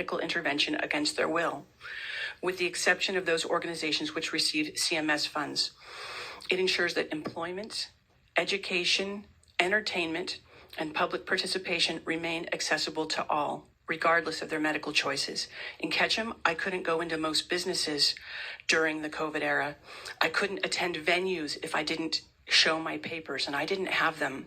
medical intervention against their will, with the exception of those organizations which receive CMS funds. It ensures that employment, education, entertainment, and public participation remain accessible to all, regardless of their medical choices. In Ketchum, I couldn't go into most businesses during the COVID era. I couldn't attend venues if I didn't show my papers, and I didn't have them.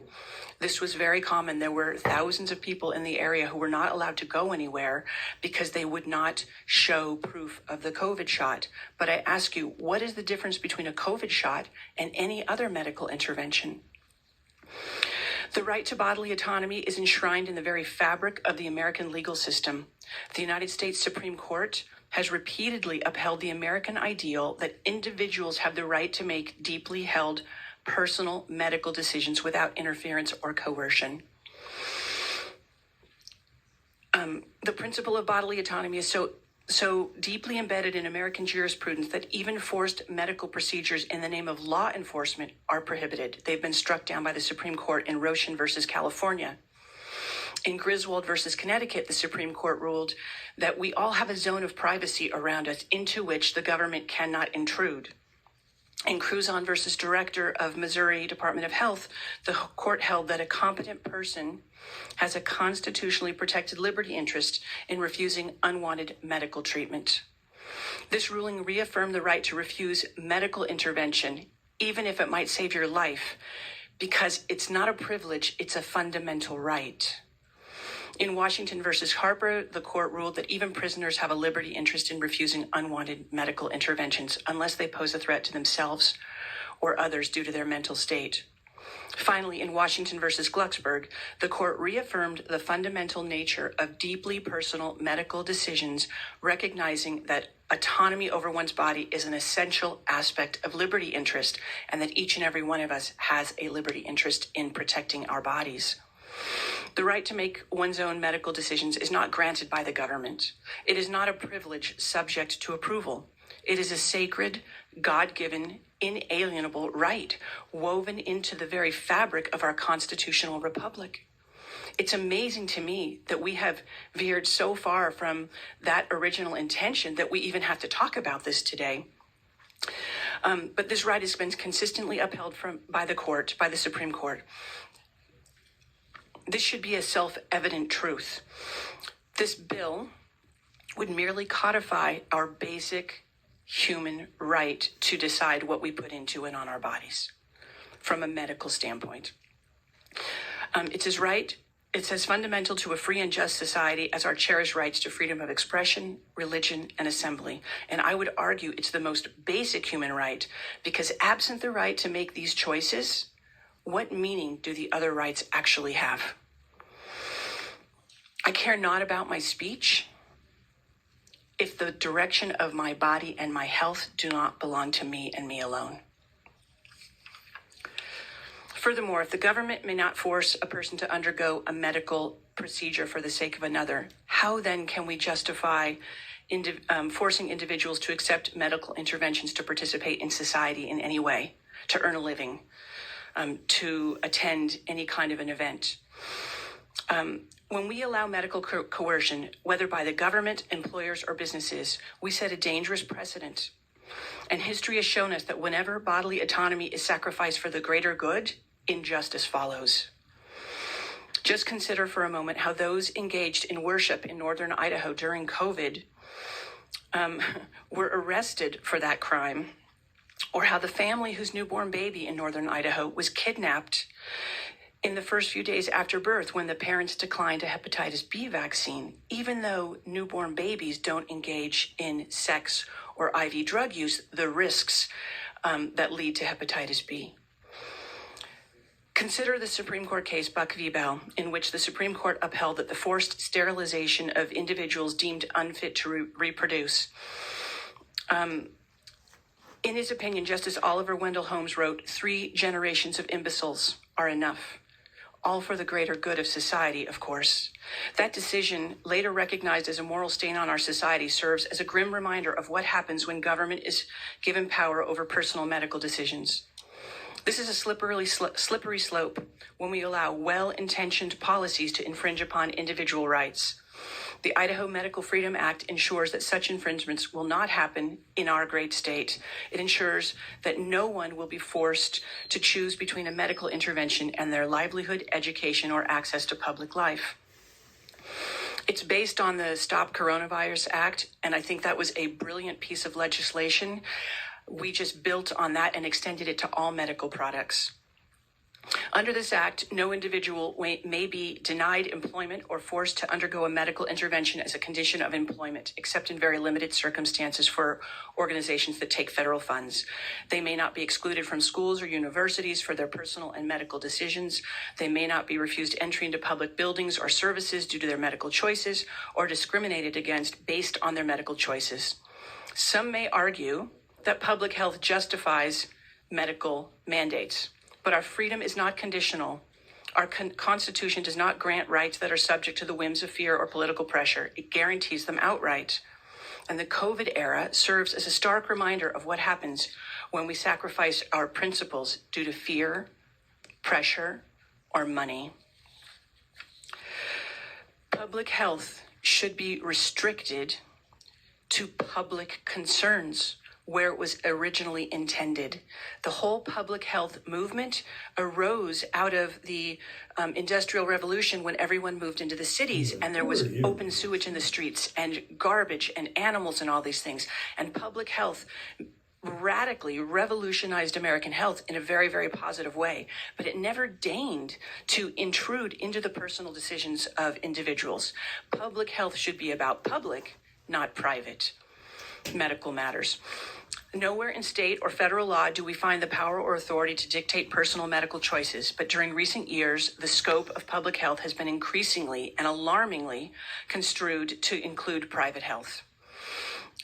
This was very common. There were thousands of people in the area who were not allowed to go anywhere because they would not show proof of the COVID shot. But I ask you, what is the difference between a COVID shot and any other medical intervention? The right to bodily autonomy is enshrined in the very fabric of the American legal system. The United States Supreme Court has repeatedly upheld the American ideal that individuals have the right to make deeply held personal medical decisions without interference or coercion. The principle of bodily autonomy is so deeply embedded in American jurisprudence that even forced medical procedures in the name of law enforcement are prohibited. They've been struck down by the Supreme Court in Roshan versus California. In Griswold versus Connecticut, the Supreme Court ruled that we all have a zone of privacy around us into which the government cannot intrude. In Cruzon versus Director of Missouri Department of Health, the court held that a competent person has a constitutionally protected liberty interest in refusing unwanted medical treatment. This ruling reaffirmed the right to refuse medical intervention, even if it might save your life, because it's not a privilege, it's a fundamental right. In Washington versus Harper, the court ruled that even prisoners have a liberty interest in refusing unwanted medical interventions unless they pose a threat to themselves or others due to their mental state. Finally, in Washington versus Glucksberg, the court reaffirmed the fundamental nature of deeply personal medical decisions, recognizing that autonomy over one's body is an essential aspect of liberty interest, and that each and every one of us has a liberty interest in protecting our bodies. The right to make one's own medical decisions is not granted by the government. It is not a privilege subject to approval. It is a sacred, God-given, inalienable right woven into the very fabric of our constitutional republic. It's amazing to me that we have veered so far from that original intention that we even have to talk about this today. But this right has been consistently upheld by the Supreme Court. This should be a self-evident truth. This bill would merely codify our basic human right to decide what we put into and on our bodies from a medical standpoint. It's as fundamental to a free and just society as our cherished rights to freedom of expression, religion, and assembly. And I would argue it's the most basic human right, because absent the right to make these choices, what meaning do the other rights actually have? I care not about my speech if the direction of my body and my health do not belong to me and me alone. Furthermore, if the government may not force a person to undergo a medical procedure for the sake of another, how then can we justify forcing individuals to accept medical interventions to participate in society in any way, to earn a living, to attend any kind of an event? When we allow medical coercion, whether by the government, employers, or businesses, we set a dangerous precedent. And history has shown us that whenever bodily autonomy is sacrificed for the greater good, injustice follows. Just consider for a moment how those engaged in worship in northern Idaho during COVID were arrested for that crime, or how the family whose newborn baby in northern Idaho was kidnapped in the first few days after birth when the parents declined a hepatitis B vaccine, even though newborn babies don't engage in sex or IV drug use, the risks that lead to hepatitis B. Consider the Supreme Court case Buck v. Bell, in which the Supreme Court upheld that the forced sterilization of individuals deemed unfit to reproduce. In his opinion, Justice Oliver Wendell Holmes wrote, 3 generations of imbeciles are enough. All for the greater good of society, of course. That decision, later recognized as a moral stain on our society, serves as a grim reminder of what happens when government is given power over personal medical decisions. This is a slippery slope when we allow well-intentioned policies to infringe upon individual rights. The Idaho Medical Freedom Act ensures that such infringements will not happen in our great state. It ensures that no one will be forced to choose between a medical intervention and their livelihood, education, or access to public life. It's based on the Stop Coronavirus Act, and I think that was a brilliant piece of legislation. We just built on that and extended it to all medical products. Under this act, no individual may be denied employment or forced to undergo a medical intervention as a condition of employment, except in very limited circumstances for organizations that take federal funds. They may not be excluded from schools or universities for their personal and medical decisions. They may not be refused entry into public buildings or services due to their medical choices or discriminated against based on their medical choices. Some may argue that public health justifies medical mandates. But our freedom is not conditional. Our Constitution does not grant rights that are subject to the whims of fear or political pressure. It guarantees them outright. And the COVID era serves as a stark reminder of what happens when we sacrifice our principles due to fear, pressure, or money. Public health should be restricted to public concerns where it was originally intended. The whole public health movement arose out of the Industrial Revolution when everyone moved into the cities and there was open sewage in the streets and garbage and animals and all these things. And public health radically revolutionized American health in a very, very positive way, but it never deigned to intrude into the personal decisions of individuals. Public health should be about public, not private medical matters. Nowhere in state or federal law do we find the power or authority to dictate personal medical choices, but during recent years, the scope of public health has been increasingly and alarmingly construed to include private health.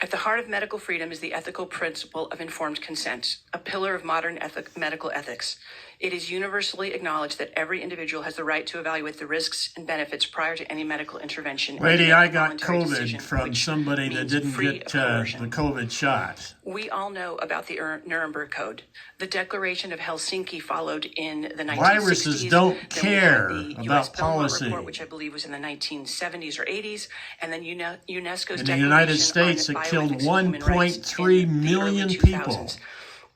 At the heart of medical freedom is the ethical principle of informed consent, a pillar of modern medical ethics. It is universally acknowledged that every individual has the right to evaluate the risks and benefits prior to any medical intervention. Lady, I got COVID from somebody that didn't get the COVID shot. We all know about the Nuremberg Code. The Declaration of Helsinki followed in the 1960s. Viruses don't care about policy. Report, which I believe was in the 1970s or 80s, and then UNESCO's in the United States, it killed 1.3 million people.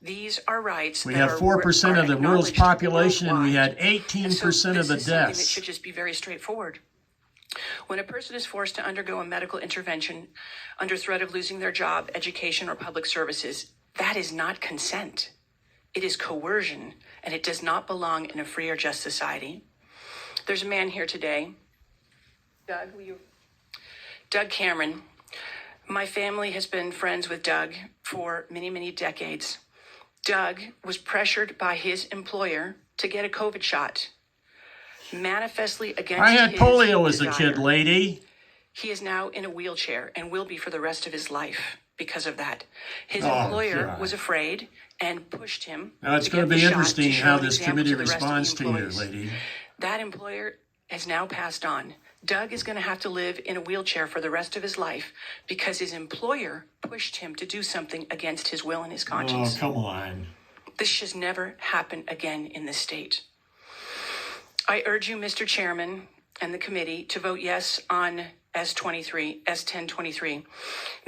These are rights. We have 4% of the world's population, and we had 18% of the deaths. It should just be very straightforward. When a person is forced to undergo a medical intervention under threat of losing their job, education, or public services, that is not consent. It is coercion, and it does not belong in a free or just society. There's a man here today. Doug Cameron. My family has been friends with Doug for many, many decades. Doug was pressured by his employer to get a COVID shot, manifestly against I had his polio as a desire. kid, lady. He is now in a wheelchair and will be for the rest of his life because of that. His employer was afraid and pushed him. Now it's going to be interesting how this committee responds to you, lady. That employer has now passed on. Doug is going to have to live in a wheelchair for the rest of his life because his employer pushed him to do something against his will and his conscience. Oh, come on. This should never happen again in this state. I urge you, Mr. Chairman, and the committee to vote yes on S1023.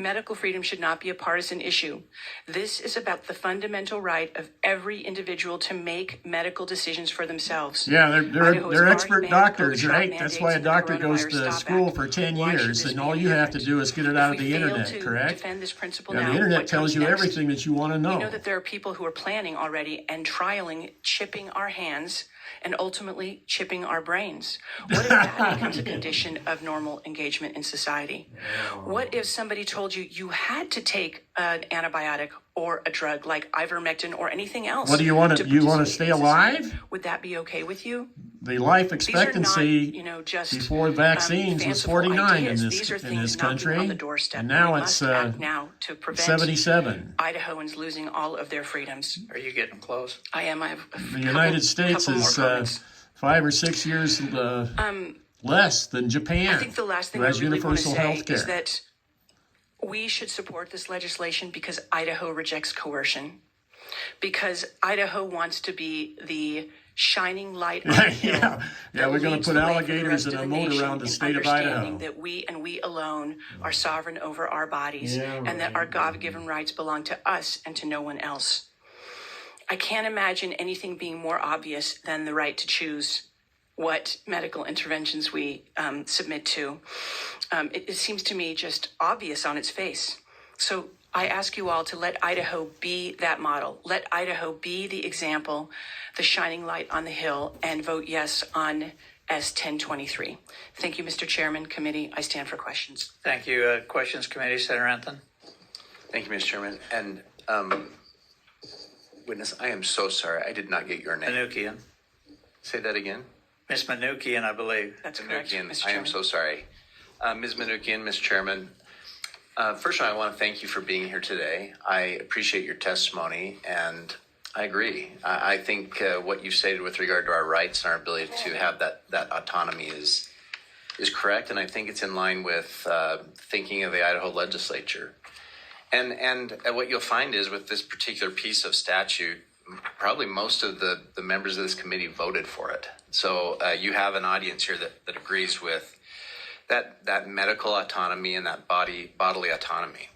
Medical freedom should not be a partisan issue. This is about the fundamental right of every individual to make medical decisions for themselves. Yeah, they're expert doctors, right? That's why a doctor goes to school for 10 years, and all you have to do is get it out of the internet, correct? The internet tells you everything that you want to know. We know that there are people who are planning already and trialing chipping our hands and ultimately chipping our brains. What if that becomes a condition of normal engagement in society? What if somebody told you you had to take an antibiotic or a drug like ivermectin or anything else? What do you want to? You want to stay alive? Would that be okay with you? The life expectancy before vaccines was 49 in this country, and now it's 77. Idahoans losing all of their freedoms. Are you getting close? I am. I have the United States is 5 or 6 years less than Japan. I think the last thing I really want to say is that we should support this legislation because Idaho rejects coercion, because Idaho wants to be the shining light on the hill. Yeah, we're going to put alligators in a moat around the state of Idaho. That we and we alone are sovereign over our bodies, and that our God-given rights belong to us and to no one else. I can't imagine anything being more obvious than the right to choose what medical interventions we submit to. It seems to me just obvious on its face. So I ask you all to let Idaho be that model. Let Idaho be the example, the shining light on the hill, and vote yes on S1023. Thank you, Mr. Chairman, committee. I stand for questions. Thank you. Questions, committee. Senator Anton. Thank you, Mr. Chairman. And witness, I am so sorry. I did not get your name. Manoukian. Say that again. Ms. Manoukian, I believe. That's correct, Manoukian. Mr. I Chairman. am so sorry. Ms. Manoukian, Mr. Chairman, first of all, I want to thank you for being here today. I appreciate your testimony, and I agree. I think what you've stated with regard to our rights and our ability to have that autonomy is correct, and I think it's in line with thinking of the Idaho legislature. And what you'll find is with this particular piece of statute, probably most of the members of this committee voted for it. So you have an audience here that agrees with that medical autonomy and that bodily autonomy.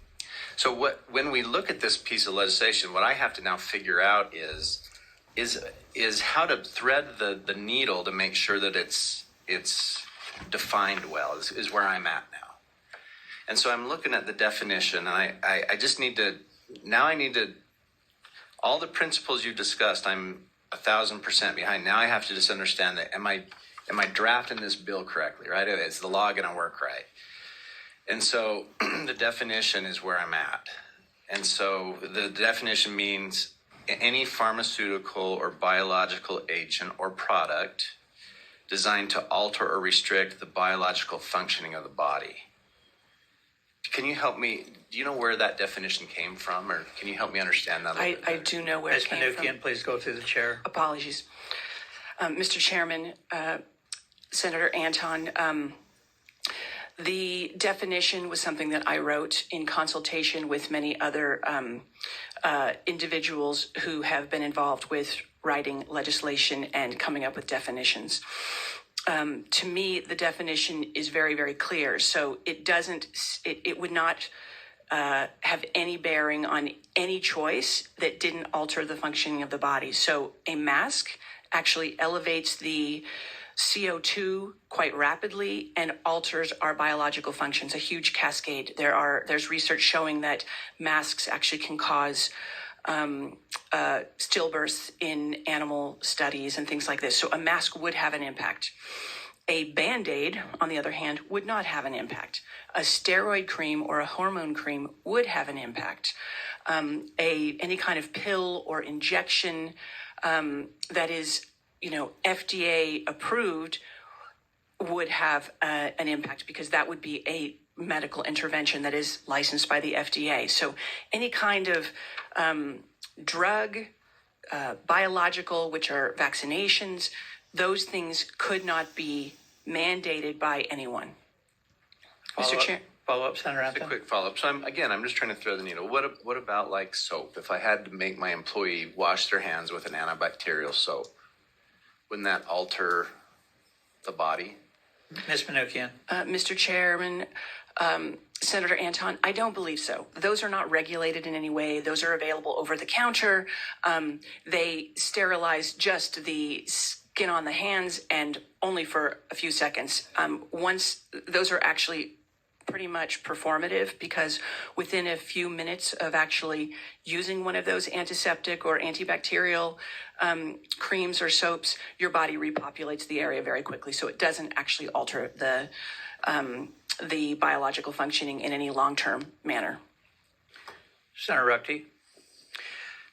So when we look at this piece of legislation, what I have to now figure out is how to thread the needle to make sure that it's defined well is where I'm at now. And so I'm looking at the definition, and I just need to all the principles you discussed, I'm 1,000% behind. Now I have to just understand that am I drafting this bill correctly, right? Is the law going to work right? And so the definition is where I'm at. And so the definition means any pharmaceutical or biological agent or product designed to alter or restrict the biological functioning of the body. Can you help me? Do you know where that definition came from, or can you help me understand that? I do know where Ms. it came Manoukian, from. please go through the chair. Apologies. Mr. Chairman, Senator Anton, the definition was something that I wrote in consultation with many other individuals who have been involved with writing legislation and coming up with definitions. To me, the definition is very, very clear. So it would not have any bearing on any choice that didn't alter the functioning of the body. So a mask actually elevates the CO2 quite rapidly and alters our biological functions, a huge cascade. There's research showing that masks actually can cause stillbirths in animal studies and things like this. So a mask would have an impact. A Band-Aid, on the other hand, would not have an impact. A steroid cream or a hormone cream would have an impact. Any kind of pill or injection that is, FDA approved would have an impact because that would be a medical intervention that is licensed by the FDA. So any kind of drug, biological, which are vaccinations, those things could not be mandated by anyone. Mr. Chair. Follow-up, Senator Just a Anton. quick follow-up. So I'm just trying to thread the needle. What about like soap? If I had to make my employee wash their hands with an antibacterial soap, wouldn't that alter the body? Ms. Manoukian. Mr. Chairman, Senator Anton, I don't believe so. Those are not regulated in any way. Those are available over the counter. They sterilize just the skin on the hands and only for a few seconds. Once those are actually pretty much performative because within a few minutes of actually using one of those antiseptic or antibacterial creams or soaps, your body repopulates the area very quickly. So it doesn't actually alter the biological functioning in any long-term manner. Senator Ruckte.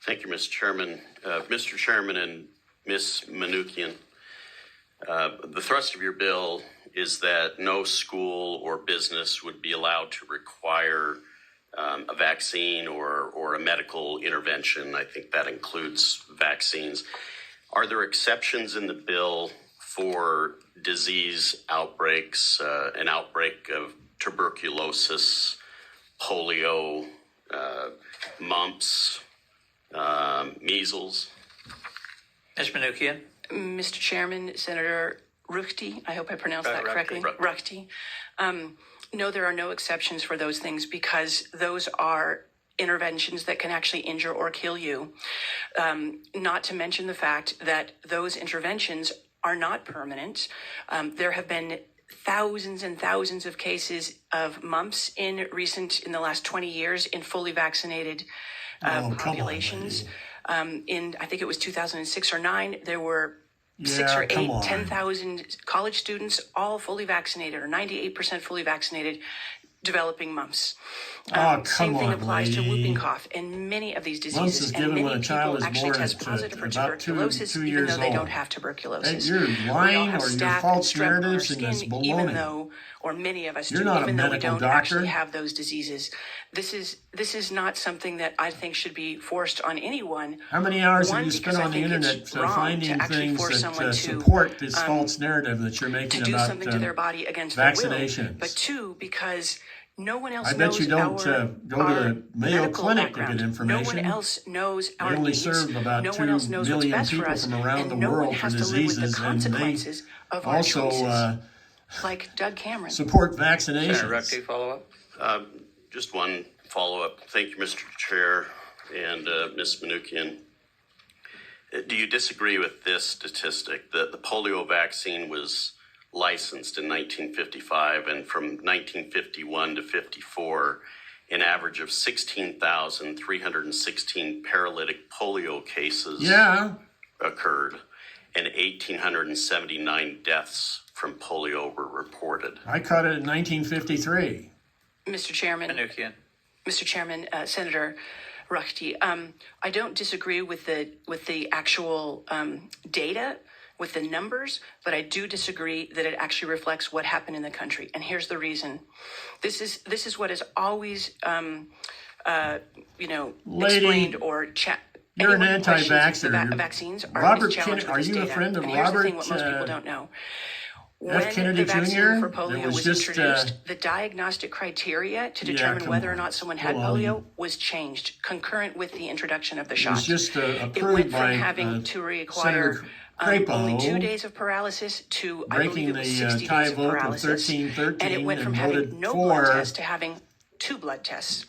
Thank you, Mr. Chairman. Mr. Chairman and Ms. Manoukian, the thrust of your bill is that no school or business would be allowed to require a vaccine or a medical intervention. I think that includes vaccines. Are there exceptions in the bill for disease outbreaks, an outbreak of tuberculosis, polio, mumps, measles? Ms. Manoukian. Mr. Chairman, Senator Ruchti, I hope I pronounced that correctly. Ruchti. No, there are no exceptions for those things because those are interventions that can actually injure or kill you. Not to mention the fact that those interventions are not permanent. There have been thousands and thousands of cases of mumps in the last 20 years in fully vaccinated populations. In, I think it was 2006 or 9, there were 6 or 8, 10,000 college students, all fully vaccinated or 98% fully vaccinated, developing mumps. Same thing applies to whooping cough and many of these diseases. Mumps is given and when many a child people is actually born test at positive for about tuberculosis, two even years though they old. don't have tuberculosis. Hey, you're lying, or you're false strep on our narratives, and that's skin, baloney. even though, or many of us You're do, not a even though we medical don't doctor. actually have those diseases. This is not something that I think should be forced on anyone. How many hours One, have you spent because I on the think it's internet wrong finding to actually things force that someone to, support this false narrative that you're making to do about something to their body against their will. vaccinations? But two, because no one else I bet knows you don't our, go to the Mayo medical Clinic to background. get information. No one else knows They our only needs. serve about No 2 one else knows what's million best for people us, from around and the no one world for has to live with the diseases, and they consequences of our also choices. Like Doug Cameron. support Senator vaccinations. Ruchti, follow up? Just one follow-up. Thank you, Mr. Chair and Ms. Manukian. Do you disagree with this statistic that the polio vaccine was licensed in 1955, and from 1951 to 54, an average of 16,316 paralytic polio cases occurred, and 1,879 deaths from polio were reported? I caught it in 1953. Mr. Chairman. Manukian. Mr. Chairman, Senator Ruchti, I don't disagree with the actual data, with the numbers, but I do disagree that it actually reflects what happened in the country. And here's the reason: this is what is always, explained or You're an anti-vaxxer. Vaccines are Robert challenged Kennedy, are with this you a data. friend of and here's the thing: Robert what most people don't know. F. Kennedy When the vaccine Jr.? for polio There was was just, introduced, the diagnostic criteria to determine come whether or on. not someone had Baloney. polio was changed concurrent with the introduction of the It shot. was just It approved went by from having to require Senator Crapo, only 2 days of paralysis to, I believe breaking it was the 60 tie days of vote of paralysis. 13-13, And it went from and having voted no for blood test to having 2 blood tests.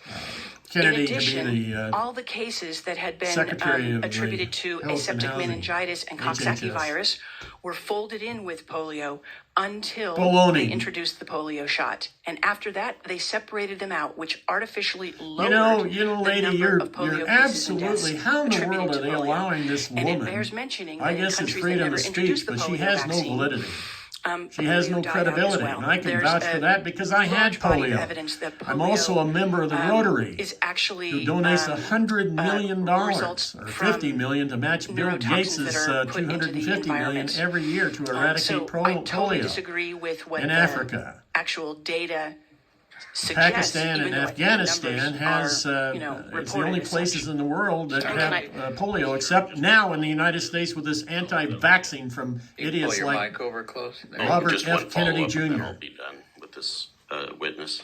Kennedy In addition, to be the all the cases that had Secretary been of the attributed to Health and aseptic Housing, meningitis and Coxsackie HHS. virus were folded in with polio until Baloney. they introduced the polio shot. And after that, they separated them out, which artificially lowered the lady, number of polio you're cases and deaths absolutely. How in the attributed world to are they polio. allowing this And woman? it bears mentioning I that in guess it's countries that freedom never of introduced speech, the but she polio has vaccine, no validity. She has polio no died out as credibility, well. and I can There's vouch for a that because I had large body of polio. evidence that I'm also a polio, member of the Rotary, is actually who donates $100 million results or from $50 million to match Bill neurotoxins Gates's that are put into the $250 million environment. every year to eradicate So I totally polio disagree with what in the Africa. actual data suggests. Pakistan even and though I think the Afghanistan numbers has are, it's the reported only as places such. in the world that And have can polio, except now in the United States with this anti-vaccine from Pull idiots your like mic over close. There. Robert Just F. one Kennedy follow-up, and then Jr. I'll be done with this witness.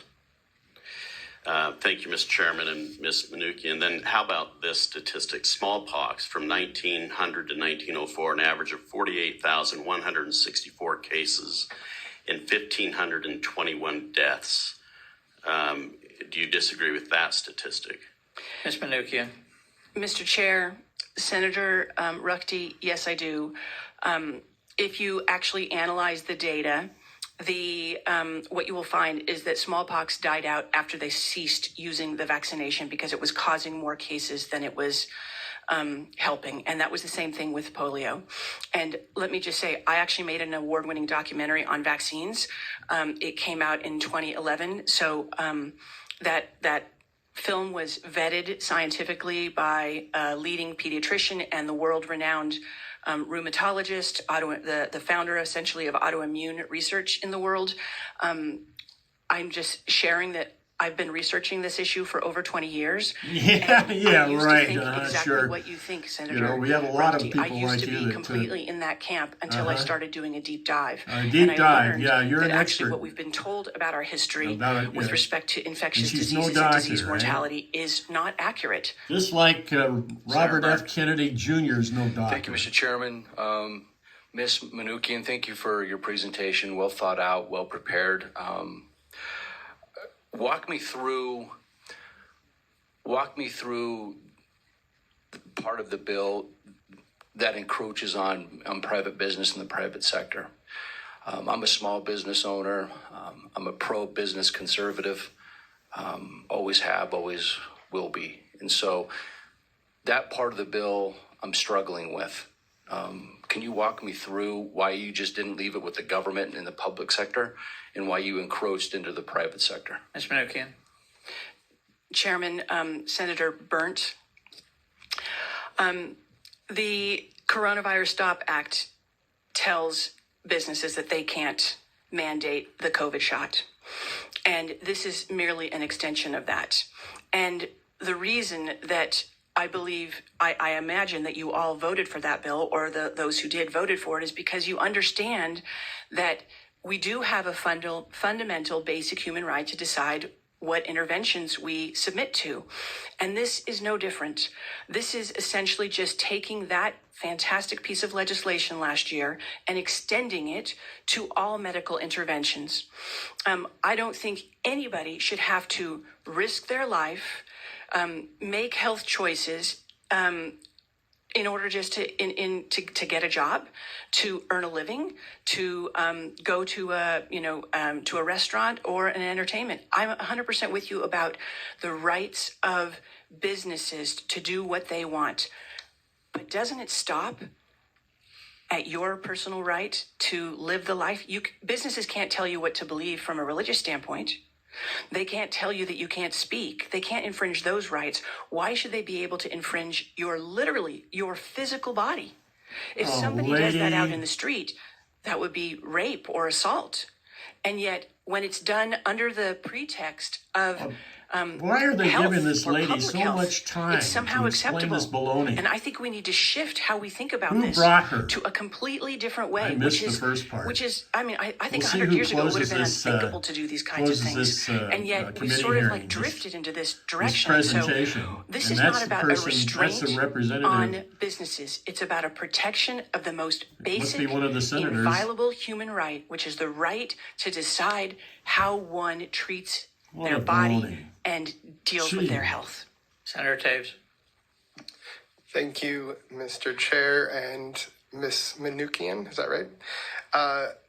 Thank you, Mr. Chairman and Ms. Manukian. Then how about this statistic? Smallpox from 1900 to 1904, an average of 48,164 cases and 1,521 deaths. Do you disagree with that statistic? Ms. Manukian. Mr. Chair, Senator Ruchti, yes, I do. If you actually analyze the data, what you will find is that smallpox died out after they ceased using the vaccination because it was causing more cases than it was helping. And that was the same thing with polio. And let me just say, I actually made an award-winning documentary on vaccines. It came out in 2011. So that film was vetted scientifically by a leading pediatrician and the world-renowned rheumatologist, the founder essentially of autoimmune research in the world. I'm just sharing that I've been researching this issue for over 20 years. Yeah, I used right. to think exactly Sure. what you think, Senator. We have a lot of Ruchti. people I used like to you be that, completely in that camp until I started doing a deep dive. Deep And I dive, learned yeah, you're that an actually expert. what we've been told about our history About it, with yeah. respect to infectious And she's no diseases and disease doctor, right? mortality is not accurate. Just like Robert Senator F. Kennedy Jr. is no doctor. Thank you, Mr. Chairman. Ms. Manukian, thank you for your presentation. Well thought out, well prepared. Walk me through the part of the bill that encroaches on private business in the private sector. I'm a small business owner. I'm a pro-business conservative. Always have, always will be. And so that part of the bill I'm struggling with. Can you walk me through why you just didn't leave it with the government and the public sector and why you encroached into the private sector? Ms. Manukian. Chairman, Senator Burnt, the Coronavirus Stop Act tells businesses that they can't mandate the COVID shot. And this is merely an extension of that. And the reason that I believe, I imagine that you all voted for that bill, or those who did voted for it, is because you understand that we do have a fundamental basic human right to decide what interventions we submit to. And this is no different. This is essentially just taking that fantastic piece of legislation last year and extending it to all medical interventions. I don't think anybody should have to risk their life, make health choices, in order just to get a job, to earn a living, to go to a restaurant or an entertainment. I'm 100% with you about the rights of businesses to do what they want. But doesn't it stop at your personal right to live the life? Businesses can't tell you what to believe from a religious standpoint. They can't tell you that you can't speak. They can't infringe those rights. Why should they be able to infringe your physical body? If somebody does that out in the street, that would be rape or assault. And yet, when it's done under the pretext of why are they health giving this or lady public so health, much time it's somehow to explain acceptable. this baloney? And I think we need to shift how we think about Who this brought her? to a completely different way. I missed which is, the first part. Which is, I mean, I think We'll see 100 who years ago it would have been closes unthinkable to do these kinds of things. And yet we committee sort of hearing, like drifted into this this direction. presentation. So this And is that's not the about person- a restraint that's the representative. on businesses. It's about a protection of the most Must be basic, one of the senators. inviolable human right, which is the right to decide how one treats What their a body baloney. and deals Gee. with their health. Senator Taves. Thank you, Mr. Chair and Ms. Manukian. Is that right?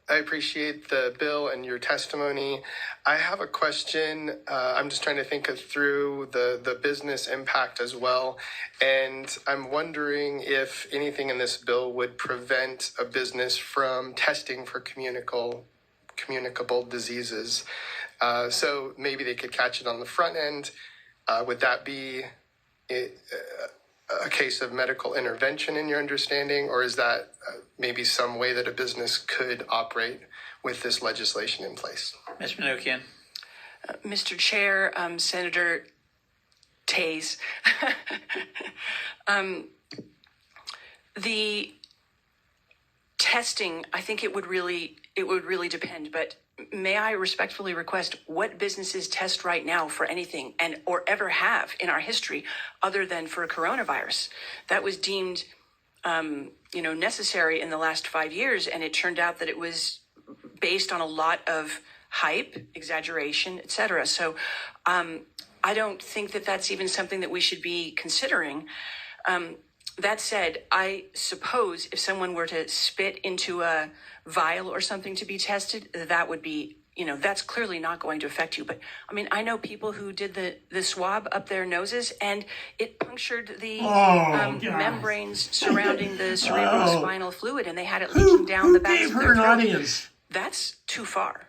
I appreciate the bill and your testimony. I have a question. I'm just trying to think through the business impact as well. And I'm wondering if anything in this bill would prevent a business from testing for communicable diseases. So maybe they could catch it on the front end. Would that be a case of medical intervention in your understanding, or is that maybe some way that a business could operate with this legislation in place? Ms. Manukian. Mr. Chair, Senator Tays, the testing, I think it would really depend, but may I respectfully request what businesses test right now for anything and or ever have in our history other than for coronavirus? That was deemed necessary in the last 5 years, and it turned out that it was based on a lot of hype, exaggeration, etc. So I don't think that that's even something that we should be considering. That said, I suppose if someone were to spit into a vial or something to be tested, that would be, that's clearly not going to affect you. But I mean, I know people who did the swab up their noses and it punctured the membranes surrounding the cerebrospinal fluid, and they had it leaking down the backs Who of gave their her an throat. audience? That's too far.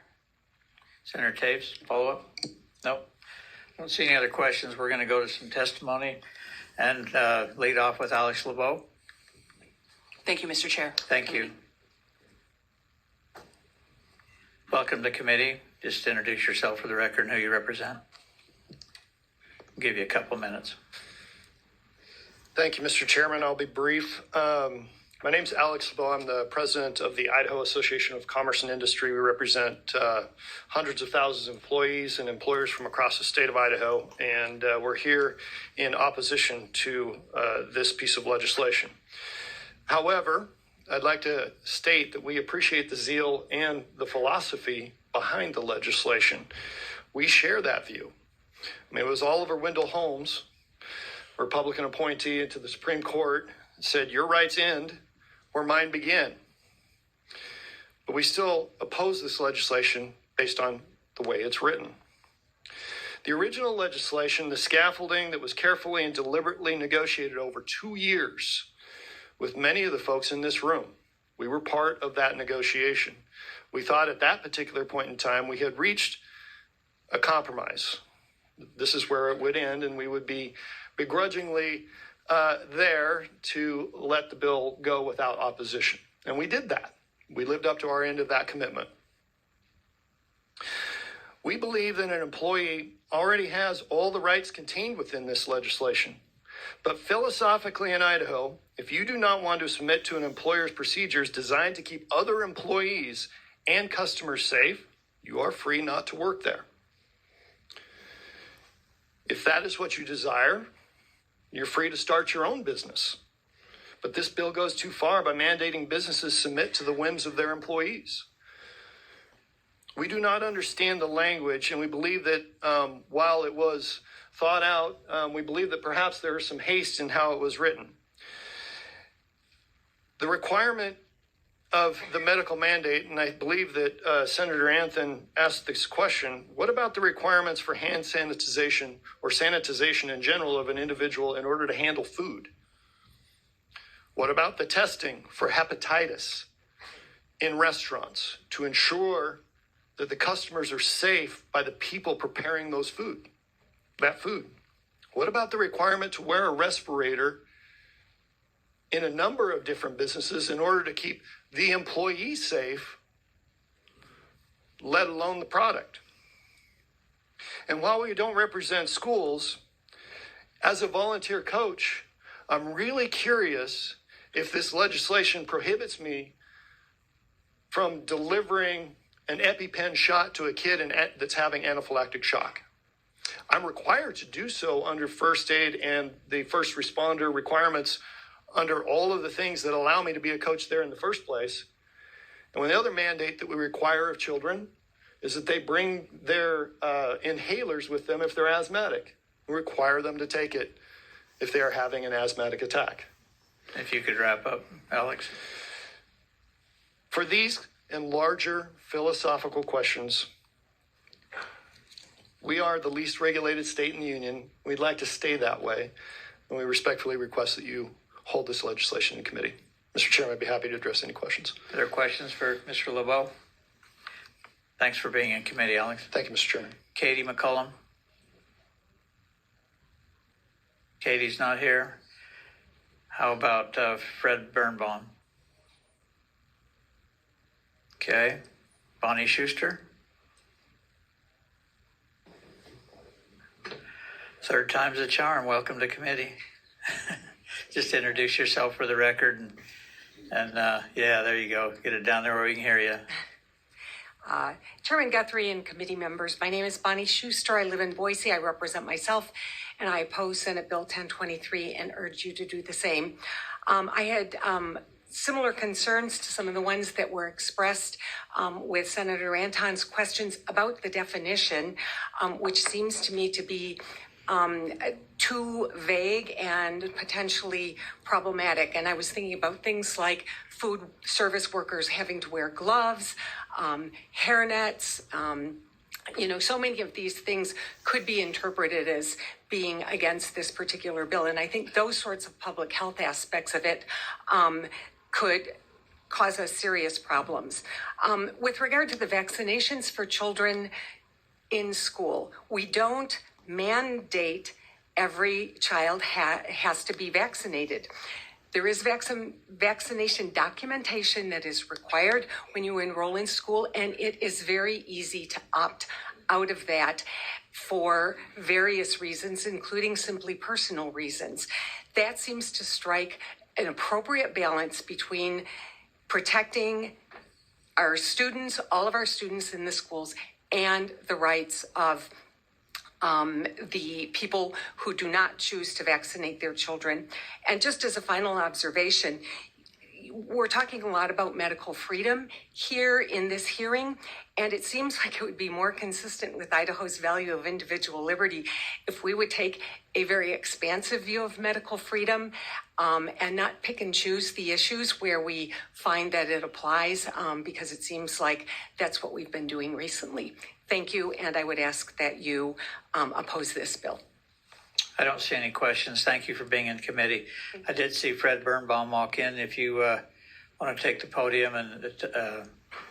Senator Taves, follow up? No. Don't see any other questions. We're going to go to some testimony and lead off with Alex LeBeau. Thank you, Mr. Chair. Thank you. Welcome to committee. Just introduce yourself for the record and who you represent. I'll give you a couple minutes. Thank you, Mr. Chairman. I'll be brief. My name's Alex LeBeau. I'm the president of the Idaho Association of Commerce and Industry. We represent hundreds of thousands of employees and employers from across the state of Idaho, and we're here in opposition to this piece of legislation. However, I'd like to state that we appreciate the zeal and the philosophy behind the legislation. We share that view. I mean, it was Oliver Wendell Holmes, a Republican appointee to the Supreme Court, said, "Your rights end where mine begin." But we still oppose this legislation based on the way it's written. The original legislation, the scaffolding that was carefully and deliberately negotiated over 2 years with many of the folks in this room, we were part of that negotiation. We thought at that particular point in time we had reached a compromise. This is where it would end, and we would be begrudgingly there to let the bill go without opposition. And we did that. We lived up to our end of that commitment. We believe that an employee already has all the rights contained within this legislation. But philosophically in Idaho, if you do not want to submit to an employer's procedures designed to keep other employees and customers safe, you are free not to work there. If that is what you desire, you're free to start your own business. But this bill goes too far by mandating businesses submit to the whims of their employees. We do not understand the language, and we believe that while it was thought out, we believe that perhaps there is some haste in how it was written. The requirement of the medical mandate, and I believe that Senator Anthony asked this question, what about the requirements for hand sanitization or sanitization in general of an individual in order to handle food? What about the testing for hepatitis in restaurants to ensure that the customers are safe by the people preparing that food? What about the requirement to wear a respirator in a number of different businesses in order to keep the employee safe, let alone the product? And while we don't represent schools, as a volunteer coach, I'm really curious if this legislation prohibits me from delivering an EpiPen shot to a kid that's having anaphylactic shock. I'm required to do so under first aid and the first responder requirements under all of the things that allow me to be a coach there in the first place. And when the other mandate that we require of children is that they bring their inhalers with them if they're asthmatic. We require them to take it if they are having an asthmatic attack. If you could wrap up, Alex. For these and larger philosophical questions, we are the least regulated state in the union. We'd like to stay that way, and we respectfully request that you hold this legislation in committee. Mr. Chairman, I'd be happy to address any questions. Are there questions for Mr. LeBeau? Thanks for being in committee, Alex. Thank you, Mr. Chairman. Katie McCullum? Katie's not here. How about Fred Birnbaum? Okay. Bonnie Schuster? Third time's a charm. Welcome to committee. Just introduce yourself for the record. And yeah, there you go. Get it down there where we can hear you. Chairman Guthrie and committee members, my name is Bonnie Schuster. I live in Boise. I represent myself, and I oppose Senate Bill 1023 and urge you to do the same. I had similar concerns to some of the ones that were expressed with Senator Anton's questions about the definition, which seems to me to be too vague and potentially problematic. And I was thinking about things like food service workers having to wear gloves, hairnets, so many of these things could be interpreted as being against this particular bill. And I think those sorts of public health aspects of it could cause us serious problems. With regard to the vaccinations for children in school, we don't mandate every child has to be vaccinated. There is vaccination documentation that is required when you enroll in school, and it is very easy to opt out of that for various reasons, including simply personal reasons. That seems to strike an appropriate balance between protecting our students, all of our students in the schools, and the rights of the people who do not choose to vaccinate their children. And just as a final observation, we're talking a lot about medical freedom here in this hearing, and it seems like it would be more consistent with Idaho's value of individual liberty if we would take a very expansive view of medical freedom and not pick and choose the issues where we find that it applies, because it seems like that's what we've been doing recently. Thank you, and I would ask that you oppose this bill. I don't see any questions. Thank you for being in committee. I did see Fred Birnbaum walk in. If you want to take the podium and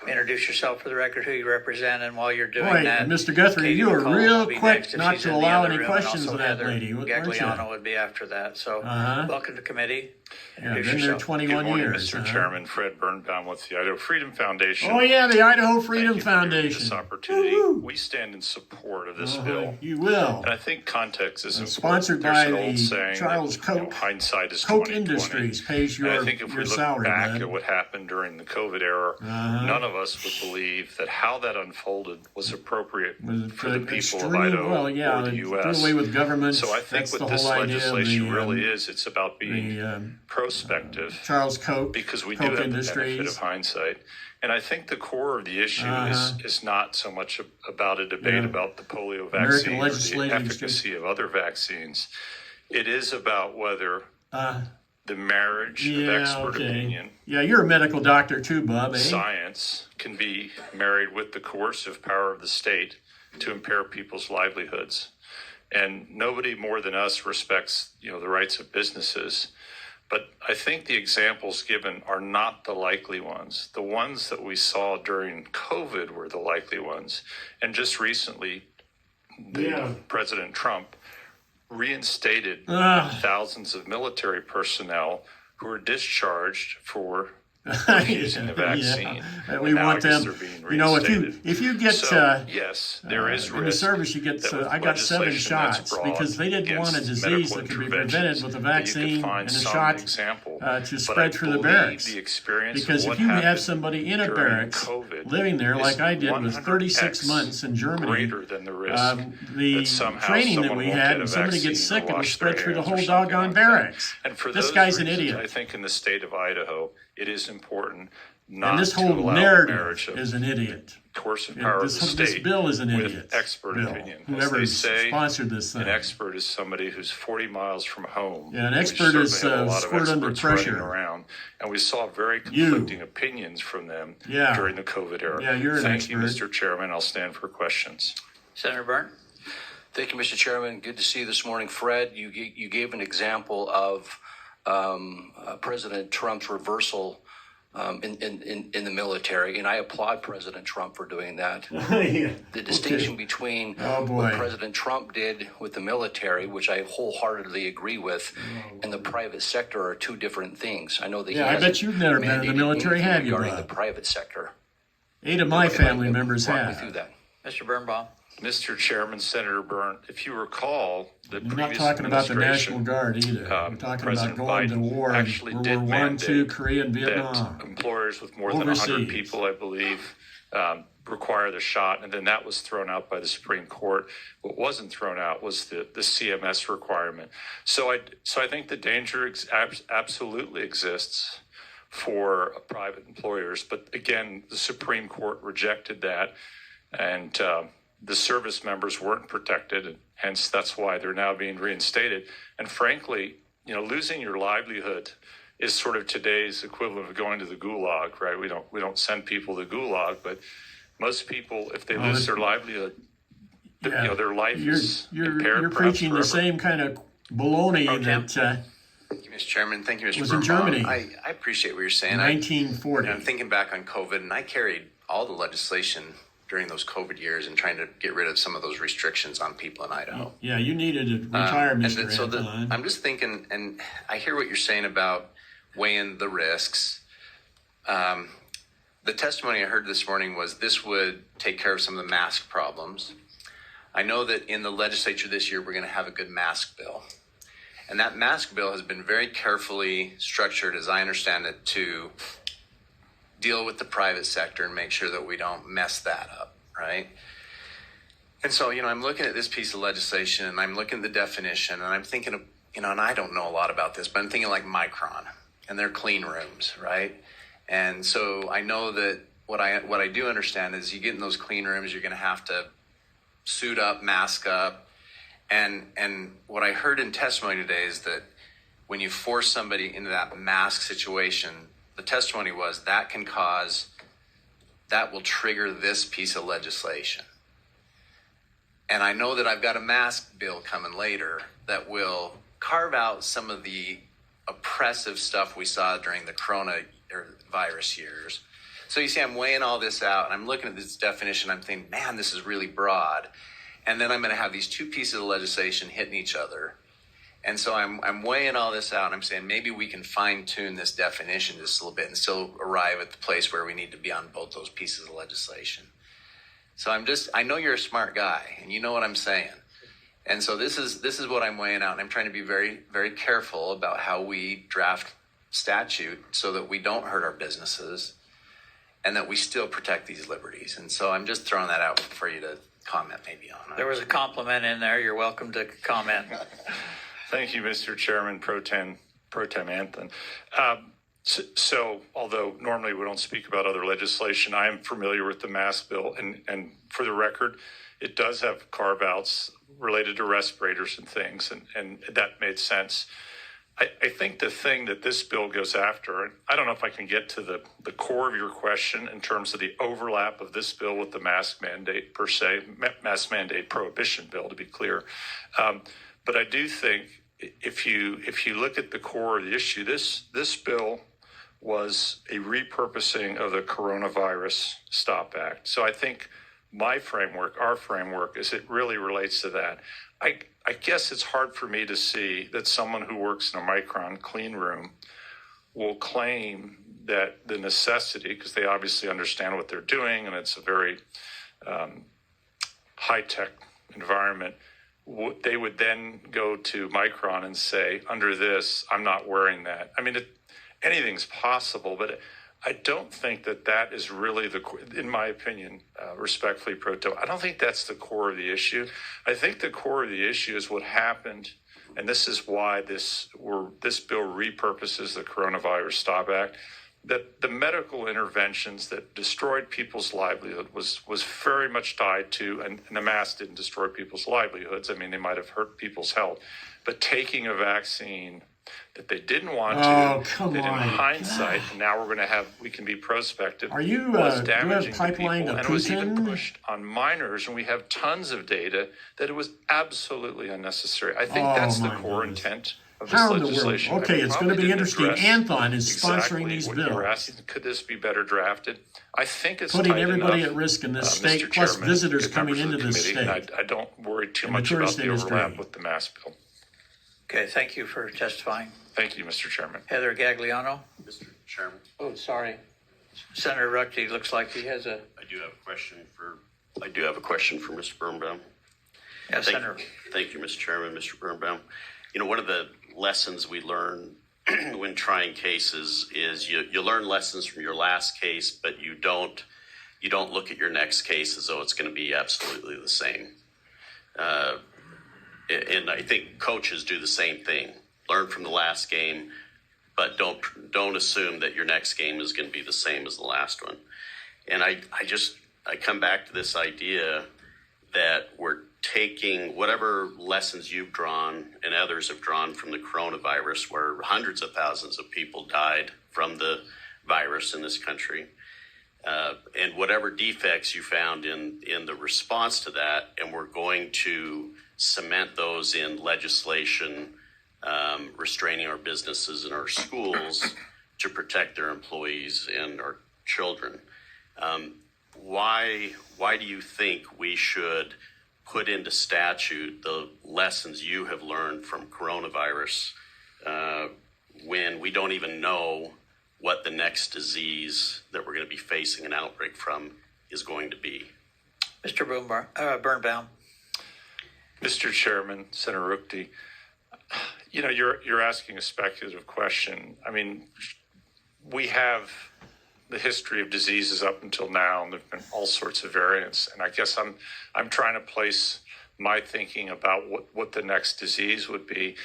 introduce yourself for the record, who you represent, and while you're doing Boy, that, Mr. Guthrie, Katie you were McCall real will be quick next if not she's to in the allow other any room, and questions also to that Heather lady, weren't you? Gagliano would be after that. So welcome to committee. Yeah, Introduce been there yourself. 21 Good morning, years. Mr. Chairman. Fred Birnbaum with the Idaho Freedom Foundation. Oh yeah, the Idaho Thank Freedom you for giving me Foundation. this opportunity. Woo-hoo. We stand in support of this Uh-huh, bill. you will. And I think context is important. Sponsored There's by an old the saying Charles that, Koch. hindsight is Koch 20/20. Industries pays And your I think if we look salary, back bud. at what happened during the COVID era, none of us would believe that how that unfolded was appropriate for the people of Idaho well, yeah, or the do U.S. away with government. So I think That's what the this whole idea of legislation the, really is, it's about being the prospective. Charles Koch, Because we do Koch have the Industries. benefit of hindsight. And I think the core of the issue is not so much about a debate about the polio American vaccine or the legislative efficacy of other vaccines. It is about whether the marriage of expert opinion, Yeah, you're a medical doctor too, Bob, eh? science, can be married with the coercive power of the state to impair people's livelihoods. And nobody more than us respects, the rights of businesses. But I think the examples given are not the likely ones. The ones that we saw during COVID were the likely ones. And just recently, President Trump reinstated thousands of military personnel who were discharged for refusing the vaccine. Yeah. We And now want I guess them. they're being If you get so, yes, there is in the risk service, you get. that with I got 7 legislation that's shots brought because they didn't want a against disease medical that could be interventions, prevented with a that you could vaccine find and a some shot example. to But I spread through the believe barracks. the experience of Because what if you have happened somebody in a during barracks COVID living there, is like I did, with 36 100x months in Germany, greater than the risk the that somehow training that someone we won't had, get a and somebody vaccine gets or sick, it will wash spread their through the hands or whole something doggone like that. barracks. And for This those guy's an reasons, idiot. I think in the state of Idaho, it is important not And this to whole allow the narrative marriage of is an idiot. coercive power of the This state bill is an with idiot. expert bill. opinion. As Whoever they say, sponsored this thing. an expert is somebody who's 40 miles from home. Yeah, an We expert is, certainly have a lot of squirt under experts running pressure. around, and we saw very conflicting opinions from them Yeah. during the COVID era. Yeah, you're an Thank you, expert. Mr. Chairman. I'll stand for questions. Senator Byrne? Thank you, Mr. Chairman. Good to see you this morning. Fred, you gave an example of President Trump's reversal in the military, and I applaud President Trump for doing that. The distinction between what President Trump did with the military, which I wholeheartedly agree with, and the private sector are two different things. I know that. Yeah, I bet you've never been in the military, have you, regarding Bob? the private sector. 8 of my family members Walk me have. through that. Mr. Birnbaum? Mr. Chairman, Senator Byrne, if you recall, the I'm not previous talking about the administration, National Guard either. I'm talking President about going to Biden war in actually World did War I, mandate II, Korea, and that Vietnam. employers with more than 100 Overseas. people, I believe, require the shot, and then that was thrown out by the Supreme Court. What wasn't thrown out was the CMS requirement. So I think the danger absolutely exists for private employers, but again, the Supreme Court rejected that, and the service members weren't protected, and hence that's why they're now being reinstated. And frankly, losing your livelihood is sort of today's equivalent of going to the gulag, right? We don't send people to gulag, but most people, if they lose their livelihood, their life is impaired. You're perhaps preaching the forever. same kind of baloney that Thank you, Mr. Chairman. Thank you, Mr. was in Birnbaum. Germany. I appreciate what you're saying. in 1940. I'm thinking back on COVID, and I carried all the legislation during those COVID years and trying to get rid of some of those restrictions on people in Idaho. Yeah, you needed to retire, Mr. And so Anton. I'm just thinking, and I hear what you're saying about weighing the risks. The testimony I heard this morning was this would take care of some of the mask problems. I know that in the legislature this year, we're going to have a good mask bill. And that mask bill has been very carefully structured, as I understand it, to deal with the private sector and make sure that we don't mess that up, right? And so, I'm looking at this piece of legislation and I'm looking at the definition and I'm thinking of, and I don't know a lot about this, but I'm thinking like micron. and they're clean rooms, right? And so I know that what I do understand is you get in those clean rooms, you're going to have to suit up, mask up. And what I heard in testimony today is that when you force somebody into that mask situation, the testimony was that will trigger this piece of legislation. And I know that I've got a mask bill coming later that will carve out some of the oppressive stuff we saw during the coronavirus years. So you see, I'm weighing all this out, and I'm looking at this definition. I'm thinking, man, this is really broad. And then I'm going to have these two pieces of legislation hitting each other. And so I'm weighing all this out, and I'm saying maybe we can fine-tune this definition just a little bit and still arrive at the place where we need to be on both those pieces of legislation. So I know you're a smart guy, and you know what I'm saying. And so this is what I'm weighing out, and I'm trying to be very, very careful about how we draft statute so that we don't hurt our businesses and that we still protect these liberties. And so I'm just throwing that out for you to comment maybe on it. There was a compliment in there. You're welcome to comment. Thank you, Mr. Chairman, Pro Tem Anthony. So, although normally we don't speak about other legislation, I am familiar with the mask bill, and for the record, it does have carve-outs related to respirators and things, and that made sense. I think the thing that this bill goes after, and I don't know if I can get to the core of your question in terms of the overlap of this bill with the mask mandate per se, mask mandate prohibition bill, to be clear. But I do think if you look at the core of the issue, this bill was a repurposing of the Coronavirus Stop Act. So I think our framework, is it really relates to that. I guess it's hard for me to see that someone who works in a Micron clean room will claim that the necessity, because they obviously understand what they're doing and it's a very high-tech environment, they would then go to Micron and say, under this, I'm not wearing that. I mean, anything's possible, but I don't think that is really in my opinion, respectfully, Pro Tem, I don't think that's the core of the issue. I think the core of the issue is what happened, and this is why this bill repurposes the Coronavirus Stop Act, that the medical interventions that destroyed people's livelihood was very much tied to, and the mask didn't destroy people's livelihoods. I mean, they might have hurt people's health, but taking a vaccine that they didn't want come that in on. hindsight, and now we can be prospective, Are you was do you have damaging to people, pipeline to and it was even Putin? pushed on minors, and we have tons of data that it was absolutely unnecessary. I think Oh, that's the my core goodness. intent of this How in the world? legislation. Okay, I it's probably going to be didn't interesting. address Anthon is exactly sponsoring these what you were bills. asking. Could this be better drafted? I think it's Putting tight everybody enough, at risk in this Mr. state, plus Chairman, visitors good coming members of into the this committee, state. and I don't worry too And the much about tourist the industry. overlap with the mask bill. Okay, thank you for testifying. Thank you, Mr. Chairman. Heather Gagliano. Mr. Chairman, Oh, sorry. Senator Ruckty looks like he has a. I do have a question for Mr. Birnbaum. Yeah, Senator. Thank you, Mr. Chairman, Mr. Birnbaum. You know, one of the lessons we learn when trying cases is you learn lessons from your last case, but you don't look at your next case as though it's going to be absolutely the same. And I think coaches do the same thing. Learn from the last game, but don't assume that your next game is going to be the same as the last one. And I come back to this idea that we're taking whatever lessons you've drawn and others have drawn from the coronavirus, where hundreds of thousands of people died from the virus in this country, and whatever defects you found in the response to that, and we're going to cement those in legislation restraining our businesses and our schools to protect their employees and our children. Why do you think we should put into statute the lessons you have learned from coronavirus when we don't even know what the next disease that we're going to be facing an outbreak from is going to be? Mr. Birnbaum. Mr. Chairman, Senator Ruckty, you know, you're asking a speculative question. I mean, we have the history of diseases up until now, and there've been all sorts of variants. And I guess I'm trying to place my thinking about what the next disease would be.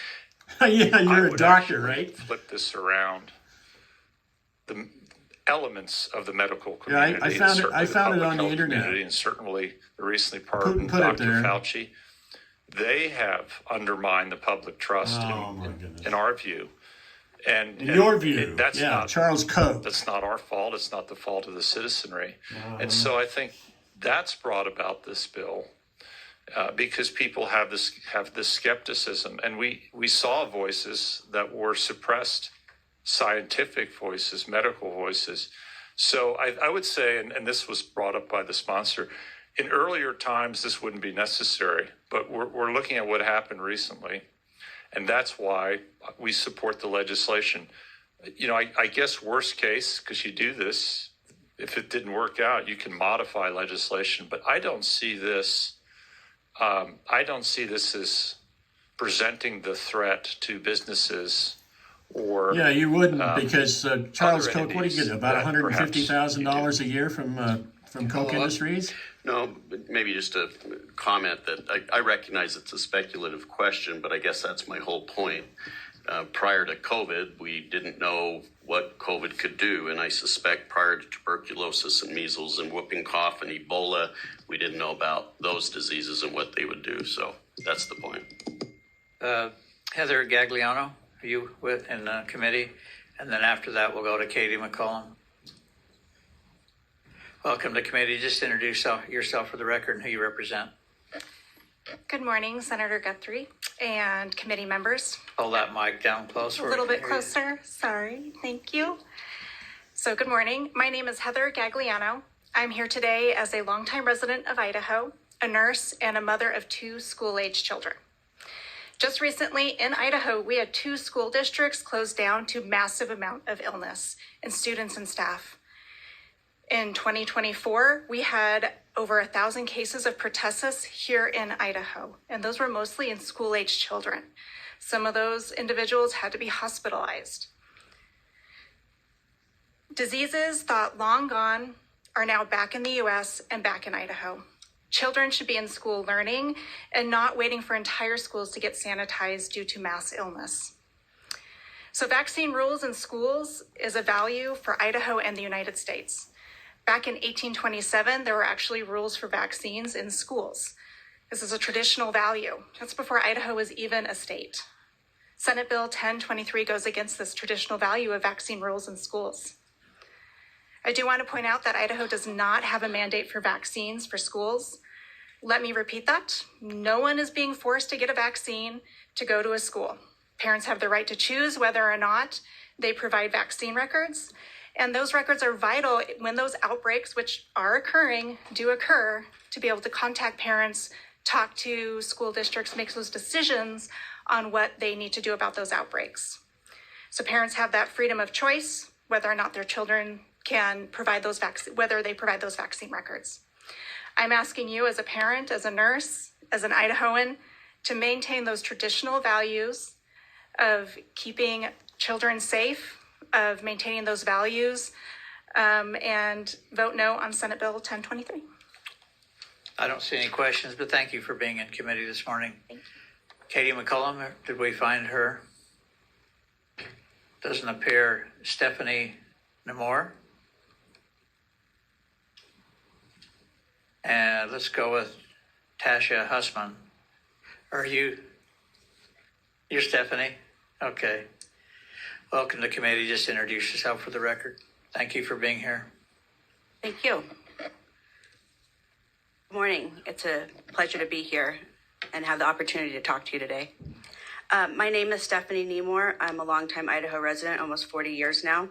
Yeah, you're a doctor, actually right? Flip this around. the elements of the medical Yeah, community. I and found it. certainly I the found it public on the health internet. community, and certainly the recently Putin pardoned put it Dr. there. Fauci. They have undermined the public trust Oh, my goodness. in our view. And In your view, that's yeah, not Charles Koch. that's not our fault. It's not the fault of the citizenry. And so I think that's brought about this bill because people have this skepticism, and we saw voices that were suppressed, scientific voices, medical voices. So I would say, and this was brought up by the sponsor, in earlier times this wouldn't be necessary, but we're looking at what happened recently, and that's why we support the legislation. You know, I guess worst case, because you do this, if it didn't work out, you can modify legislation. But I don't see this. I don't see this as presenting the threat to businesses or Yeah, you wouldn't because Charles other Koch, what do you entities get? About that $150,000 a year from Koch Industries? No, but maybe just a comment that I recognize it's a speculative question, but I guess that's my whole point. Prior to COVID, we didn't know what COVID could do, and I suspect prior to tuberculosis and measles and whooping cough and Ebola, we didn't know about those diseases and what they would do. So that's the point. Heather Gagliano, are you in the committee? And then after that, we'll go to Katie McCollum. Welcome to committee. Just introduce yourself for the record and who you represent. Good morning, Senator Guthrie and committee members. Hold that mic down close. A little bit closer. Sorry. Thank you. So good morning. My name is Heather Gagliano. I'm here today as a longtime resident of Idaho, a nurse, and a mother of 2 school-age children. Just recently in Idaho, we had 2 school districts closed down to massive amount of illness in students and staff. In 2024, we had over 1,000 cases of pertussis here in Idaho, and those were mostly in school-aged children. Some of those individuals had to be hospitalized. Diseases thought long gone are now back in the U.S. and back in Idaho. Children should be in school learning and not waiting for entire schools to get sanitized due to mass illness. So vaccine rules in schools is a value for Idaho and the United States. Back in 1827, there were actually rules for vaccines in schools. This is a traditional value. That's before Idaho was even a state. Senate Bill 1023 goes against this traditional value of vaccine rules in schools. I do want to point out that Idaho does not have a mandate for vaccines for schools. Let me repeat that. No one is being forced to get a vaccine to go to a school. Parents have the right to choose whether or not they provide vaccine records. And those records are vital when those outbreaks, which are occurring, do occur, to be able to contact parents, talk to school districts, make those decisions on what they need to do about those outbreaks. So parents have that freedom of choice, whether or not their children can provide those whether they provide those vaccine records. I'm asking you as a parent, as a nurse, as an Idahoan, to maintain those traditional values of keeping children safe, of maintaining those values, and vote no on Senate Bill 1023. I don't see any questions, but thank you for being in committee this morning. Katie McCollum, did we find her? Doesn't appear. Stephanie Nemore. And let's go with Tasha Hussman. Are you're Stephanie? Okay. Welcome to committee. Just introduce yourself for the record. Thank you for being here. Thank you. Good morning. It's a pleasure to be here and have the opportunity to talk to you today. My name is Stephanie Nemore. I'm a longtime Idaho resident, almost 40 years now.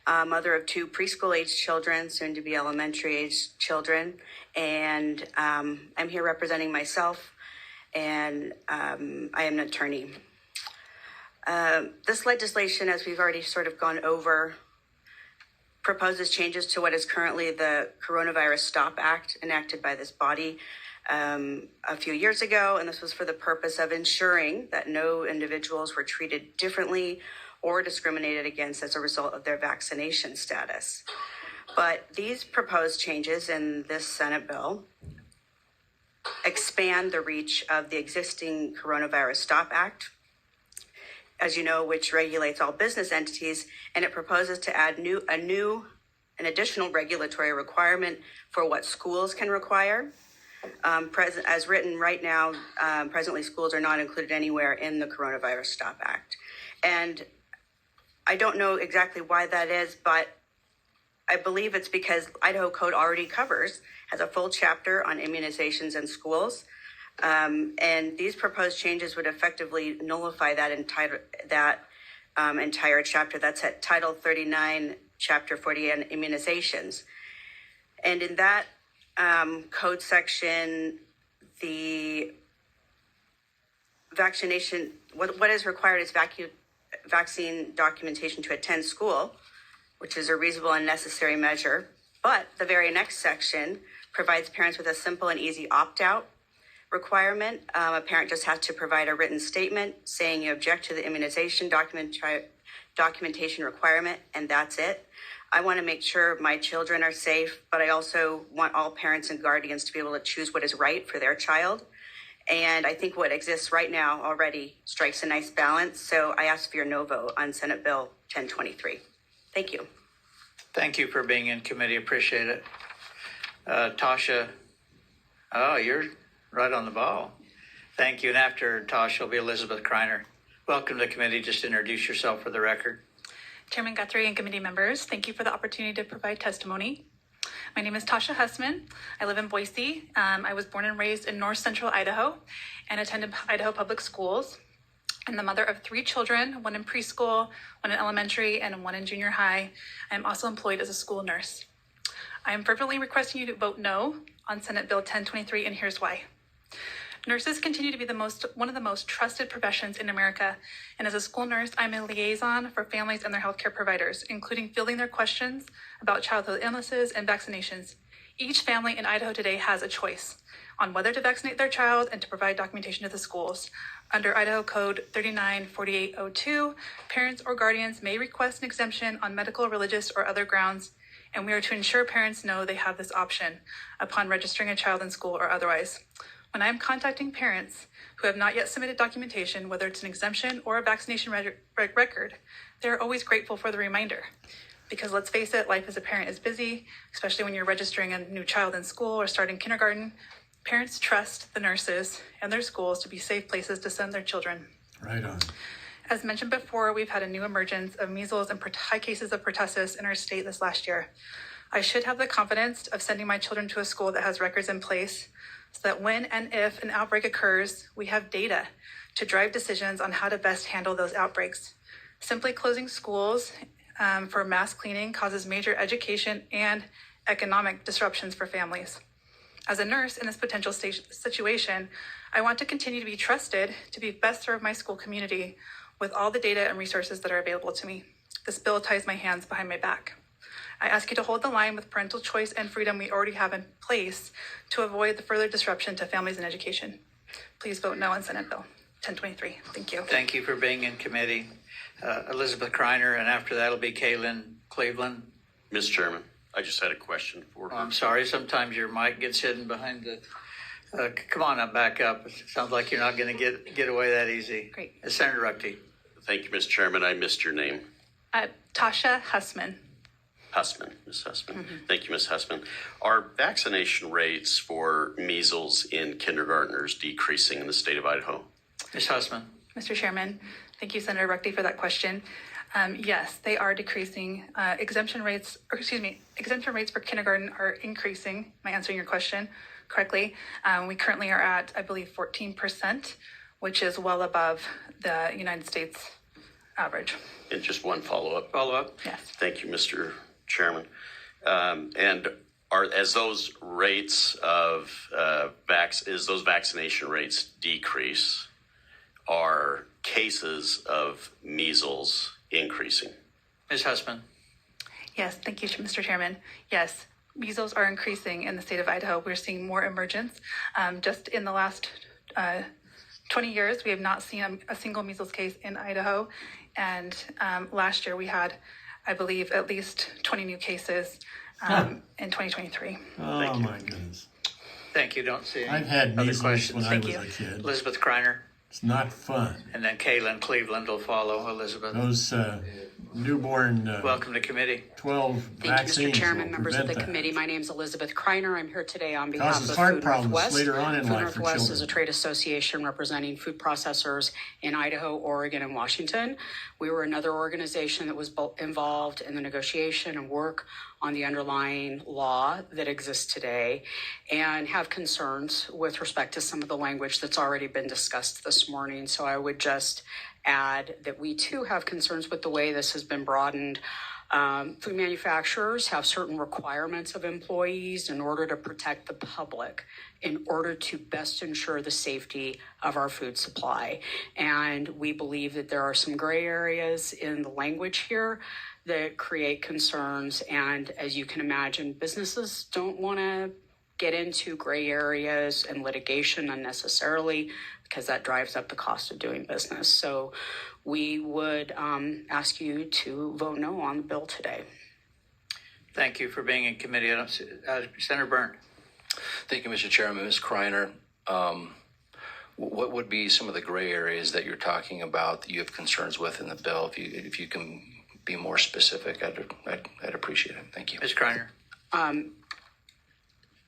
Mother of 2 preschool-aged children, soon to be elementary-aged children. And I'm here representing myself, and I am an attorney. This legislation, as we've already sort of gone over, proposes changes to what is currently the Coronavirus Stop Act enacted by this body a few years ago. And this was for the purpose of ensuring that no individuals were treated differently or discriminated against as a result of their vaccination status. But these proposed changes in this Senate bill expand the reach of the existing Coronavirus Stop Act as you know, which regulates all business entities, and it proposes to add an additional regulatory requirement for what schools can require. As written right now, presently schools are not included anywhere in the Coronavirus Stop Act. And I don't know exactly why that is, but I believe it's because Idaho Code already has a full chapter on immunizations in schools. And these proposed changes would effectively nullify that entire chapter. That's at Title 39, Chapter 40 on immunizations. And in that code section, the vaccination, what is required is vaccine documentation to attend school, which is a reasonable and necessary measure. But the very next section provides parents with a simple and easy opt-out requirement. A parent just has to provide a written statement saying you object to the immunization documentation requirement, and that's it. I want to make sure my children are safe, but I also want all parents and guardians to be able to choose what is right for their child. And I think what exists right now already strikes a nice balance. So I ask for your no vote on Senate Bill 1023. Thank you. Thank you for being in committee. Appreciate it. Tasha, you're right on the ball. Thank you. And after Tasha will be Elizabeth Kreiner. Welcome to committee. Just introduce yourself for the record. Chairman Guthrie and committee members, thank you for the opportunity to provide testimony. My name is Tasha Hussman. I live in Boise. I was born and raised in north central Idaho and attended Idaho Public Schools. I'm the mother of 3 children, 1 in preschool, 1 in elementary, and 1 in junior high. I am also employed as a school nurse. I am fervently requesting you to vote no on Senate Bill 1023, and here's why. Nurses continue to be one of the most trusted professions in America, and as a school nurse, I'm a liaison for families and their healthcare providers, including fielding their questions about childhood illnesses and vaccinations. Each family in Idaho today has a choice on whether to vaccinate their child and to provide documentation to the schools. Under Idaho Code 394802, parents or guardians may request an exemption on medical, religious, or other grounds, and we are to ensure parents know they have this option upon registering a child in school or otherwise. When I am contacting parents who have not yet submitted documentation, whether it's an exemption or a vaccination record, they're always grateful for the reminder. Because let's face it, life as a parent is busy, especially when you're registering a new child in school or starting kindergarten. Parents trust the nurses and their schools to be safe places to send their children. Right on. As mentioned before, we've had a new emergence of measles and high cases of pertussis in our state this last year. I should have the confidence of sending my children to a school that has records in place so that when and if an outbreak occurs, we have data to drive decisions on how to best handle those outbreaks. Simply closing schools for mass cleaning causes major education and economic disruptions for families. As a nurse in this potential situation, I want to continue to be trusted to be best serve my school community with all the data and resources that are available to me. This bill ties my hands behind my back. I ask you to hold the line with parental choice and freedom we already have in place to avoid the further disruption to families and education. Please vote no on Senate Bill 1023. Thank you. Thank you for being in committee. Elizabeth Kreiner, and after that will be Kaylin Cleveland. Mr. Chairman, I just had a question for her. I'm sorry, sometimes your mic gets hidden behind the... come on up, back up. It sounds like you're not going to get away that easy. Great. Senator Ruckte. Thank you, Mr. Chairman. I missed your name. Tasha Hussman. Hussman, Ms. Hussman. Thank you, Ms. Hussman. Are vaccination rates for measles in kindergartners decreasing in the state of Idaho? Ms. Hussman. Mr. Chairman, thank you, Senator Ruckte, for that question. Yes, they are decreasing. Exemption rates for kindergarten are increasing. Am I answering your question correctly? We currently are at, I believe, 14%, which is well above the United States average. And just one follow-up. Yes. Thank you, Mr. Chairman. And as those rates of those vaccination rates decrease, are cases of measles increasing? Ms. Hussman. Yes, thank you, Mr. Chairman. Yes, measles are increasing in the state of Idaho. We're seeing more emergence. Just in the last 20 years, we have not seen a single measles case in Idaho. And last year we had, I believe, at least 20 new cases in 2023. Oh, my goodness. Thank you. Don't see any I've had other measles questions. when I was a kid. Elizabeth Kreiner. It's not fun. And then Caitlin Cleveland will follow. Elizabeth, Those newborn welcome to committee. 12 Thank you, vaccines Mr. Chairman, will members of the prevent that. committee. My name is Elizabeth Kreiner. I'm here today on behalf Causes of heart Food problems Northwest. later on in Food life for Northwest is a children. trade association representing food processors in Idaho, Oregon, and Washington. We were another organization that was involved in the negotiation and work on the underlying law that exists today, and have concerns with respect to some of the language that's already been discussed this morning. So I would just add that we too have concerns with the way this has been broadened. Food manufacturers have certain requirements of employees in order to protect the public, in order to best ensure the safety of our food supply. And we believe that there are some gray areas in the language here that create concerns. And as you can imagine, businesses don't want to get into gray areas and litigation unnecessarily, because that drives up the cost of doing business. So we would ask you to vote no on the bill today. Thank you for being in committee. Senator Byrne. Thank you, Mr. Chairman. Ms. Kreiner, what would be some of the gray areas that you're talking about that you have concerns with in the bill? If you can be more specific, I'd appreciate it. Thank you. Ms. Kreiner.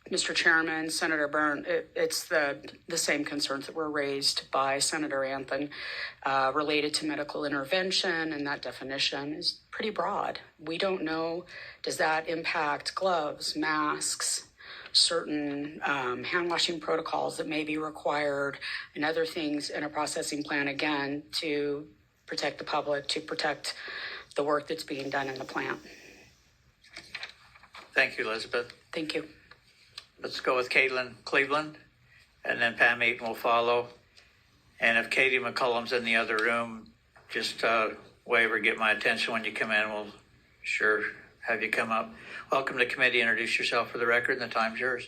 Mr. Chairman, Senator Byrne, it's the same concerns that were raised by Senator Anthony related to medical intervention, and that definition is pretty broad. We don't know, does that impact gloves, masks, certain hand washing protocols that may be required, and other things in a processing plant, again, to protect the public, to protect the work that's being done in the plant. Thank you, Elizabeth. Thank you. Let's go with Caitlin Cleveland, and then Pam Eaton will follow. And if Katie McCullum's in the other room, just wave or get my attention when you come in. We'll sure have you come up. Welcome to committee. Introduce yourself for the record, and the time's yours.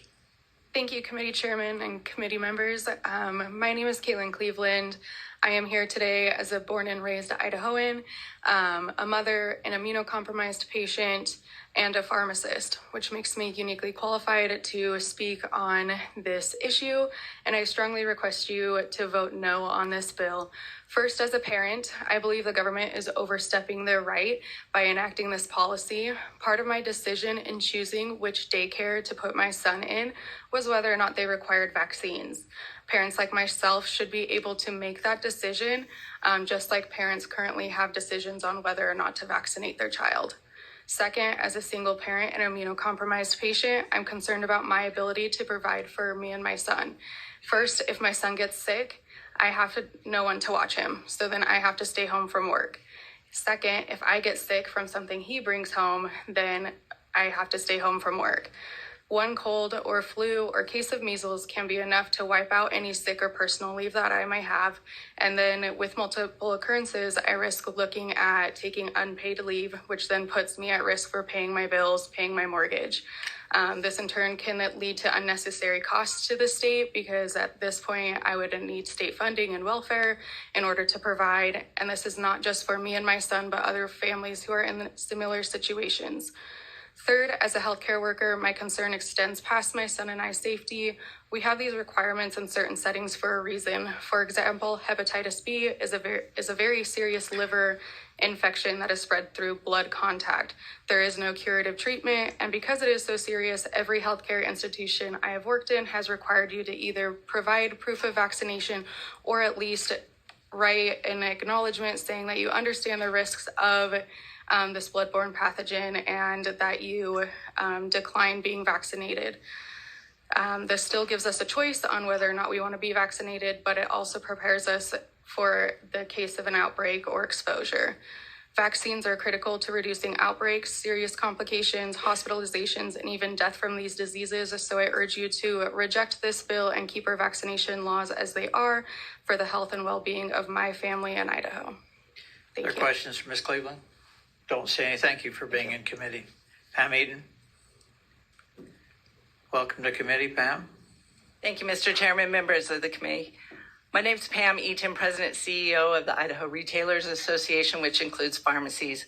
Thank you, committee chairman and committee members. My name is Caitlin Cleveland. I am here today as a born and raised Idahoan, a mother, an immunocompromised patient, and a pharmacist, which makes me uniquely qualified to speak on this issue. And I strongly request you to vote no on this bill. First, as a parent, I believe the government is overstepping their right by enacting this policy. Part of my decision in choosing which daycare to put my son in was whether or not they required vaccines. Parents like myself should be able to make that decision, just like parents currently have decisions on whether or not to vaccinate their child. Second, as a single parent and immunocompromised patient, I'm concerned about my ability to provide for me and my son. First, if my son gets sick, I have no one to watch him, so then I have to stay home from work. Second, if I get sick from something he brings home, then I have to stay home from work. One cold or flu or case of measles can be enough to wipe out any sick or personal leave that I might have. And then with multiple occurrences, I risk looking at taking unpaid leave, which then puts me at risk for paying my bills, paying my mortgage. This in turn can lead to unnecessary costs to the state, because at this point I would need state funding and welfare in order to provide. And this is not just for me and my son, but other families who are in similar situations. Third, as a healthcare worker, my concern extends past my son and I's safety. We have these requirements in certain settings for a reason. For example, hepatitis B is a very serious liver infection that is spread through blood contact. There is no curative treatment, and because it is so serious, every healthcare institution I have worked in has required you to either provide proof of vaccination or at least write an acknowledgement saying that you understand the risks of this bloodborne pathogen and that you decline being vaccinated. This still gives us a choice on whether or not we want to be vaccinated, but it also prepares us for the case of an outbreak or exposure. Vaccines are critical to reducing outbreaks, serious complications, hospitalizations, and even death from these diseases. So I urge you to reject this bill and keep our vaccination laws as they are for the health and well-being of my family in Idaho. Thank you. Questions for Ms. Cleveland? Don't say any. Thank you for being in committee. Pam Eaton. Welcome to committee, Pam. Thank you, Mr. Chairman, members of the committee. My name is Pam Eaton, President and CEO of the Idaho Retailers Association, which includes pharmacies,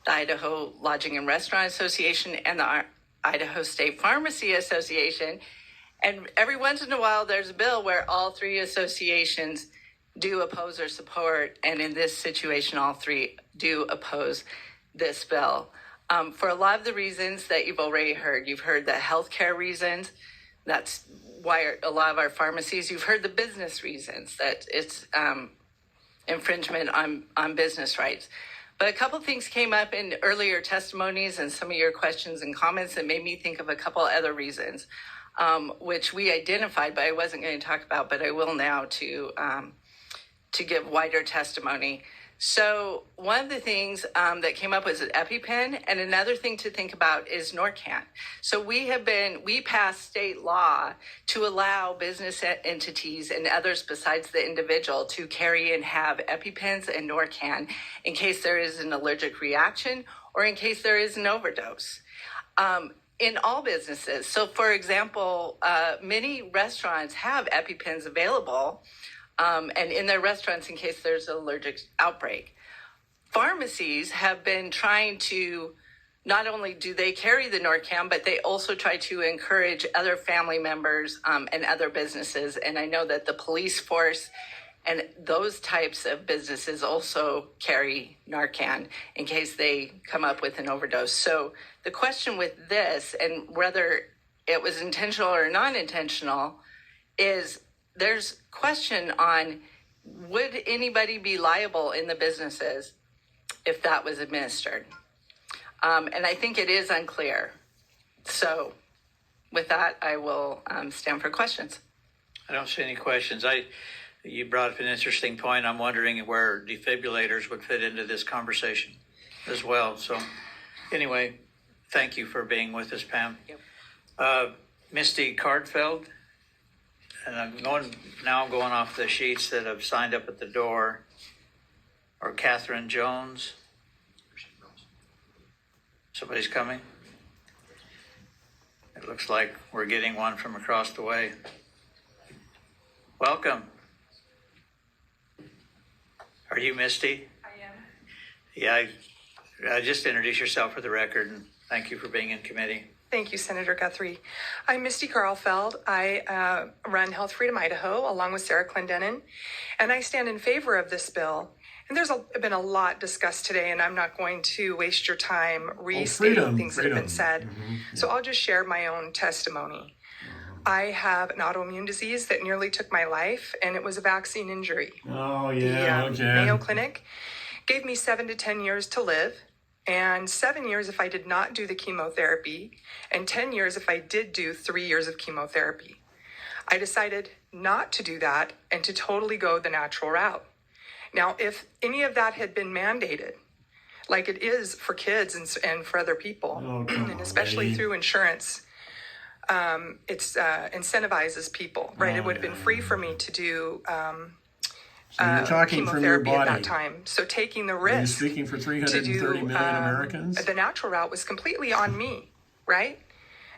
the Idaho Lodging and Restaurant Association, and the Idaho State Pharmacy Association. And every once in a while, there's a bill where all three associations do oppose or support, and in this situation, all three do oppose this bill. For a lot of the reasons that you've already heard. You've heard the healthcare reasons. That's why a lot of our pharmacies, you've heard the business reasons, that it's infringement on business rights. But a couple things came up in earlier testimonies and some of your questions and comments that made me think of a couple other reasons, which we identified, but I wasn't going to talk about, but I will now to give wider testimony. So one of the things that came up was an EpiPen, and another thing to think about is Narcan. So we passed state law to allow business entities and others besides the individual to carry and have EpiPens and Narcan in case there is an allergic reaction or in case there is an overdose. In all businesses. So for example, many restaurants have EpiPens available and in their restaurants in case there's an allergic outbreak. Pharmacies have been trying to, not only do they carry the Narcan, but they also try to encourage other family members and other businesses. And I know that the police force and those types of businesses also carry Narcan in case they come up with an overdose. So the question with this, and whether it was intentional or non-intentional, is there's question on would anybody be liable in the businesses if that was administered? And I think it is unclear. So with that, I will stand for questions. I don't see any questions. You brought up an interesting point. I'm wondering where defibrillators would fit into this conversation as well. So anyway, thank you for being with us, Pam. Yep. Misty Cardfeld. And I'm going off the sheets that have signed up at the door. Or Catherine Jones. Somebody's coming. It looks like we're getting one from across the way. Welcome. Are you Misty? I am. Yeah, just introduce yourself for the record, and thank you for being in committee. Thank you, Senator Guthrie. I'm Misty Carlfeld. I run Health Freedom Idaho along with Sarah Clendenin, and I stand in favor of this bill. And there's been a lot discussed today, and I'm not going to waste your time restating things that have been said. Mm-hmm. So I'll just share my own testimony. I have an autoimmune disease that nearly took my life, and it was a vaccine injury. Oh, yeah, The Mayo Clinic gave me 7 to 10 years to live, and 7 years if I did not do the chemotherapy, and 10 years if I did do 3 years of chemotherapy. I decided not to do that and to totally go the natural route. Now, if any of that had been mandated, like it is for kids and for other people, and especially through insurance, it incentivizes people, right? It would have been free for me to do so you're talking from your chemotherapy body. at that time. So taking the risk. Are you speaking for 330 million Americans? The natural route was completely on me, right?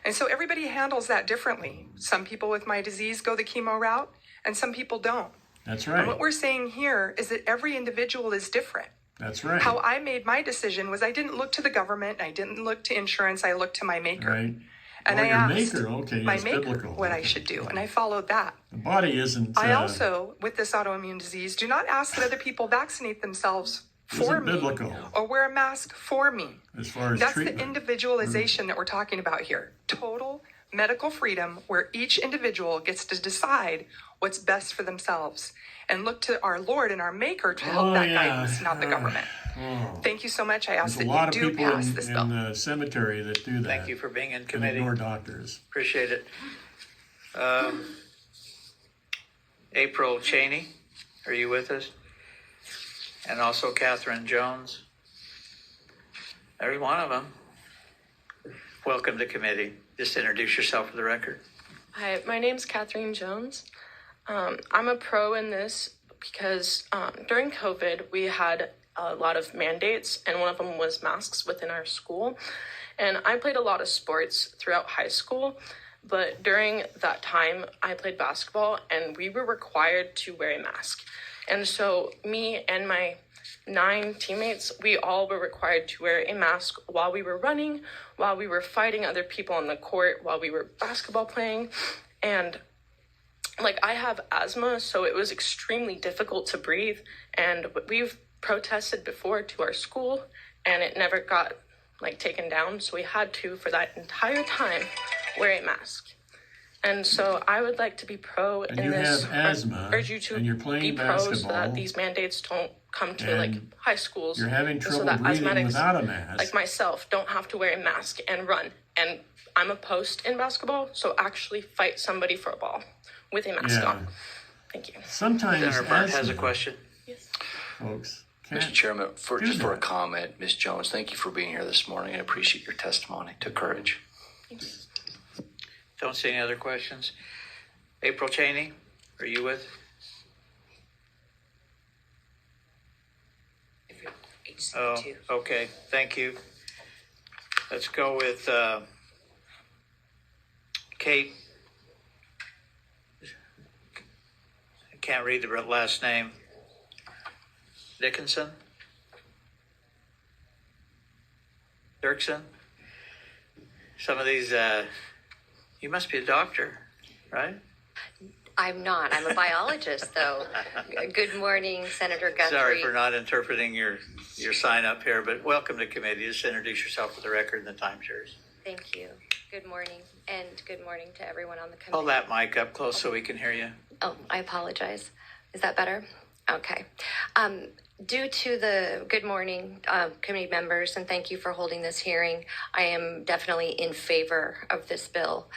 And so everybody handles that differently. Some people with my disease go the chemo route, and some people don't. That's right. And what we're saying here is that every individual is different. That's right. How I made my decision was I didn't look to the government. I didn't look to insurance. I looked to my maker. Right. And I asked my maker biblical. what I should do. And I followed that. The body isn't... I also, with this autoimmune disease, do not ask that other people vaccinate themselves for me biblical. Or wear a mask for me. As far as That's treatment. the individualization that we're talking about here. Total medical freedom where each individual gets to decide what's best for themselves and look to our Lord and our Maker to help guidance, not the government. Thank you so much. I ask that you do pass this bill. There's a lot of people in the cemetery that do that. Thank you for being in committee. Ignore doctors. Appreciate it. April Cheney, are you with us? And also Catherine Jones. There's one of them. Welcome to committee. Just introduce yourself for the record. Hi, my name's Catherine Jones. I'm a pro in this because during COVID, we had a lot of mandates, and one of them was masks within our school. And I played a lot of sports throughout high school, but during that time, I played basketball, and we were required to wear a mask. And so me and my 9 teammates, we all were required to wear a mask while we were running, while we were fighting other people on the court, while we were basketball playing. And like I have asthma, so it was extremely difficult to breathe. And we've protested before to our school, and it never got like taken down. So we had to, for that entire time, wear a mask. And so I would like to be pro And in you this. have asthma, Urge you to and you're playing be pro so basketball, that these mandates don't come to like and high schools. you're having and so trouble that breathing asthmatics without a mask. like myself don't have to wear a mask and run. And I'm a post in basketball, so actually fight somebody for a ball with a mask on. Thank you. Sometimes Senator Burnt has a asthma, question. folks, Mr. Chairman, just for a that. comment, Ms. Jones, thank you for being here this morning. I appreciate your testimony. To courage. Don't see any other questions. April Cheney, are you with? Oh, okay, thank you. Let's go with Kate. I can't read the last name. Dickinson? Dirksen? Some of these, you must be a doctor, right? I'm not. I'm a biologist, though. Good morning, Senator Guthrie. Sorry for not interpreting your sign up here, but welcome to committee. Just introduce yourself for the record and the time's yours. Thank you. Good morning, and good morning to everyone on the committee. Pull that mic up close so we can hear you. Oh, I apologize. Is that better? Okay. Due to the good morning, committee members, and thank you for holding this hearing, I am definitely in favor of this bill.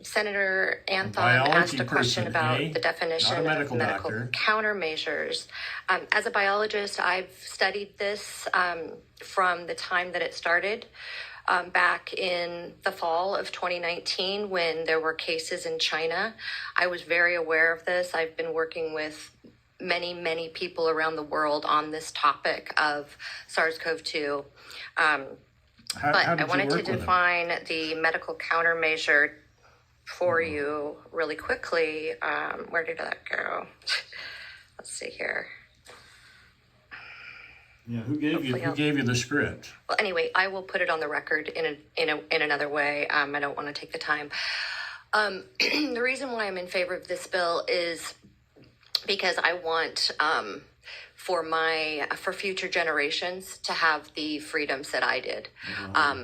Senator Anthon asked a question about the definition of medical countermeasures. As a biologist, I've studied this from the time that it started. Back in the fall of 2019, when there were cases in China, I was very aware of this. I've been working with many people around the world on this topic of SARS-CoV-2. But I wanted to define the medical countermeasure for you really quickly. Where did that go? Let's see here. Yeah, who gave you the script? Well, anyway, I will put it on the record in another way. I don't want to take the time. The reason why I'm in favor of this bill is because I want for future generations to have the freedoms that I did.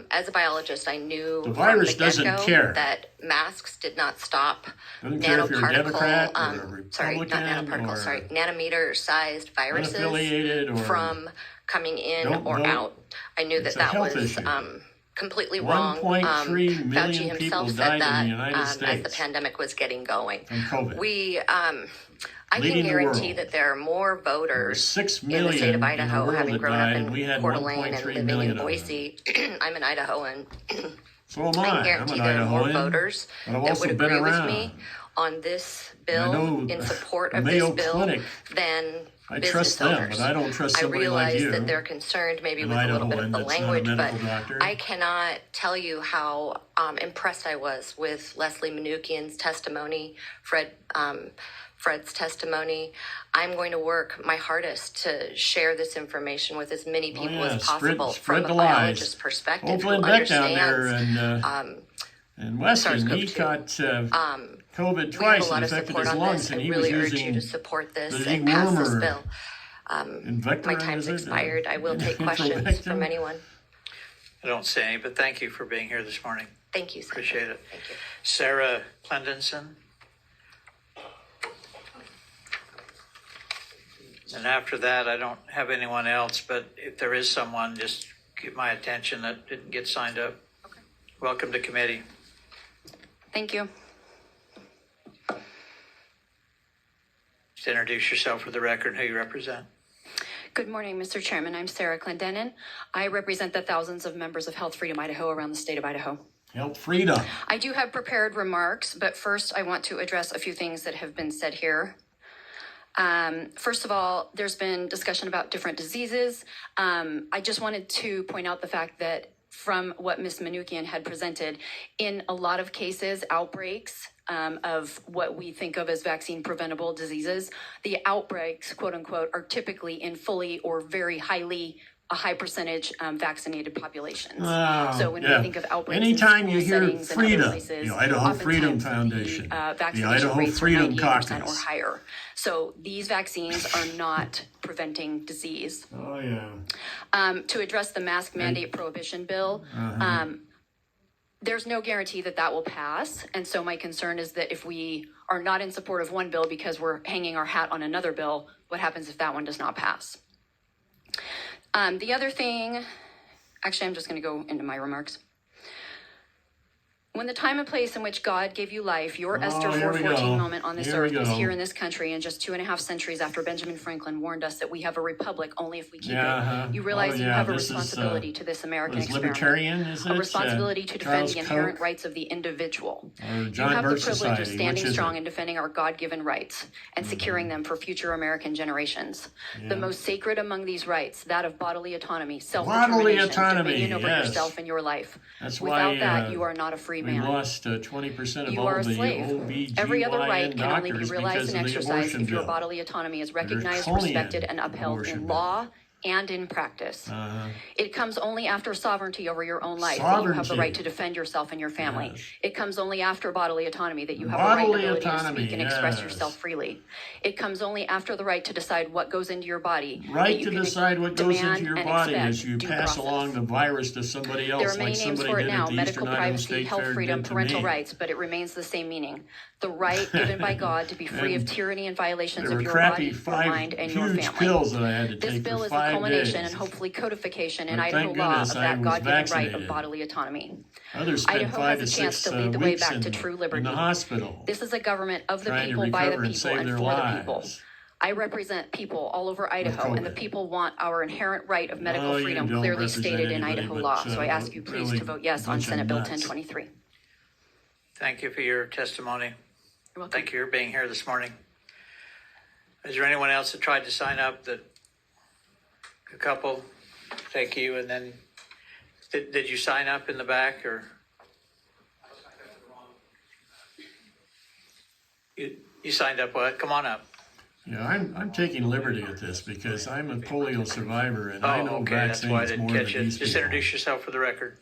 As a biologist, I knew the virus from the doesn't get-go care. That masks did not stop Doesn't care if you're a Democrat or a Republican nanometer-sized viruses unaffiliated or from coming in or out. I knew that was completely wrong. 1.3 million Fauci himself people said died that in the United as the States pandemic was getting going. from COVID. I can Leading the guarantee world. that there are more There were voters 6 in the million state of in the Idaho, world having that grown died, up and in we had Coeur d'Alene and 1.3 living million in of them. Boise. I'm an Idahoan. So am I I. can I'm guarantee an there are more Idahoan, voters but I've that also would been agree with around. me on this I bill know in support the of Mayo this bill Clinic. than I business trust them, owners. but I don't trust I somebody like realize you, that they're concerned maybe an with a little bit of Idahoan the that's not a language, but medical doctor. I cannot tell you how impressed I was with Leslie Manukian's testimony, Fred's testimony. I'm going to work my hardest to share this information with as many people as possible spread from the a lies. biologist's perspective Old who Glenn Beck down understands there and Weston, he caught COVID twice and affected his lungs, and he was really urge you using to support this the and pass this dewormer. bill. My time's expired. I will take questions from anyone. I don't see any, but thank you for being here this morning. Thank you, Senator. Appreciate it. Thank you. Sarah Clendenson. And after that, I don't have anyone else, but if there is someone, just get my attention that didn't get signed up. Okay. Welcome to committee. Thank you. Just introduce yourself for the record and who you represent. Good morning, Mr. Chairman. I'm Sarah Clendenin. I represent the thousands of members of Health Freedom Idaho around the state of Idaho. Health Freedom. I do have prepared remarks, but first I want to address a few things that have been said here. First of all, there's been discussion about different diseases. I just wanted to point out the fact that from what Ms. Manukian had presented, in a lot of cases, outbreaks of what we think of as vaccine preventable diseases, the outbreaks, quote unquote, are typically in fully or very highly a high percentage vaccinated populations. Oh, So when yeah. we think of outbreaks Anytime in you school hear settings and freedom, other places, the Idaho Freedom oftentimes Foundation, the the vaccination Idaho rates Freedom are 98% or Caucus. higher. So these vaccines are not preventing disease. Oh, yeah. To address the mask mandate prohibition bill, there's no guarantee that that will pass. And so my concern is that if we are not in support of one bill because we're hanging our hat on another bill, what happens if that one does not pass? The other thing, actually, I'm just going to go into my remarks. When the time and place in which God gave you life, your Esther 4:14 moment on this earth is here in this country, and just 2.5 centuries after Benjamin Franklin warned us that we have a republic only if we keep it. You realize you have a responsibility to this American experiment. Libertarian, is it? A responsibility to defend Charles the inherent Koch? rights of the individual. Or You John have Birch the privilege of Society, standing which is strong it? and defending our God-given rights and securing them for future American generations. The most sacred among these rights, that of bodily autonomy, self-determination, dominion over yes. yourself and your life. That's Without why that, you are not a free we man. lost 20% of You all are a the slave. OBGYN Every other right can only be doctors realized because and of the exercised abortion if your bill. bodily autonomy is recognized, draconian respected, and upheld abortion in bill. law and in practice. It comes only after sovereignty over your own life that you have the Sovereignty. right to defend yourself and your family. Yes. It comes only after bodily autonomy that you have Bodily the right and ability autonomy, to speak and express yes. yourself freely. It comes only after the right to decide what goes into your body. that Right you to can decide what goes demand into your and body expect as you due pass process. along the virus to somebody else, There are many like names somebody for it did now: at the medical Eastern Idaho privacy, State health Fair freedom, did to parental me. rights, but it remains the same meaning. The right given by God to be free of And tyranny and violations There of were your crappy body, your mind, and your huge family. pills that I had to This take bill for is the 5 culmination days. and hopefully codification in But Idaho thank law goodness of I that was God-given right vaccinated. of bodily autonomy. Others spent Idaho 5 has to a chance 6 to lead the way weeks back to true in liberty. the hospital. This is a government of the trying to people, by the recover and people, save and their for the people. lives. I represent people all over Idaho, and the COVID. people want our inherent right of medical Oh, you freedom don't clearly represent stated in anybody Idaho but, law. So I ask you please really to vote yes a on bunch of Senate Bill nuts. 1023. Thank you for your testimony. You're welcome. Thank you for being here this morning. Is there anyone else that tried to sign up? That a couple, thank you, and then did you sign up in the back or? You signed up what? Come on up. Yeah, I'm taking liberty at this because I'm a polio survivor and I know okay, that's why I vaccines didn't more than catch it. Just these people. introduce yourself for the record.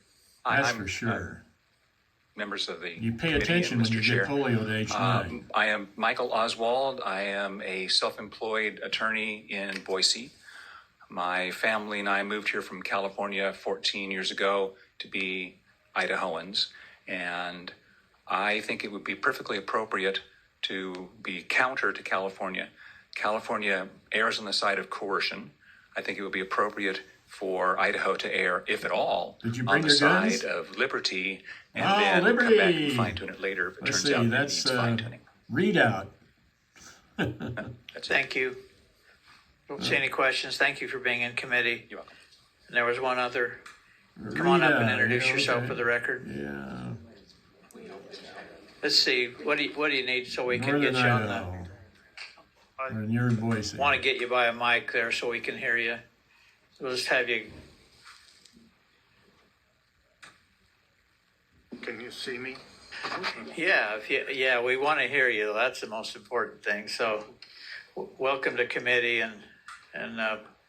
That's for sure. Members of the You pay committee attention and when you Mr. Chair. get polio at age 9. I am Michael Oswald. I am a self-employed attorney in Boise. My family and I moved here from California 14 years ago to be Idahoans, and I think it would be perfectly appropriate to be counter to California. California errs on the side of coercion. I think it would be appropriate for Idaho to err, if at all, Did you on bring the your side guns? of liberty, and Oh, then liberty! come back and fine-tune it later if it Let's turns see, out it that's needs fine-tuning. readout. Thank you. Don't see any questions. Thank you for being in committee. You're welcome. And there was one other. Come on up and Readout, introduce yeah, yourself okay. for the record. Yeah. Let's see. What do you need so we can Northern get you on the? Idaho. And you're in Boise. Want to get you by a mic there so we can hear you. We'll just have you. Can you see me? Yeah, we want to hear you. That's the most important thing. So, welcome to committee and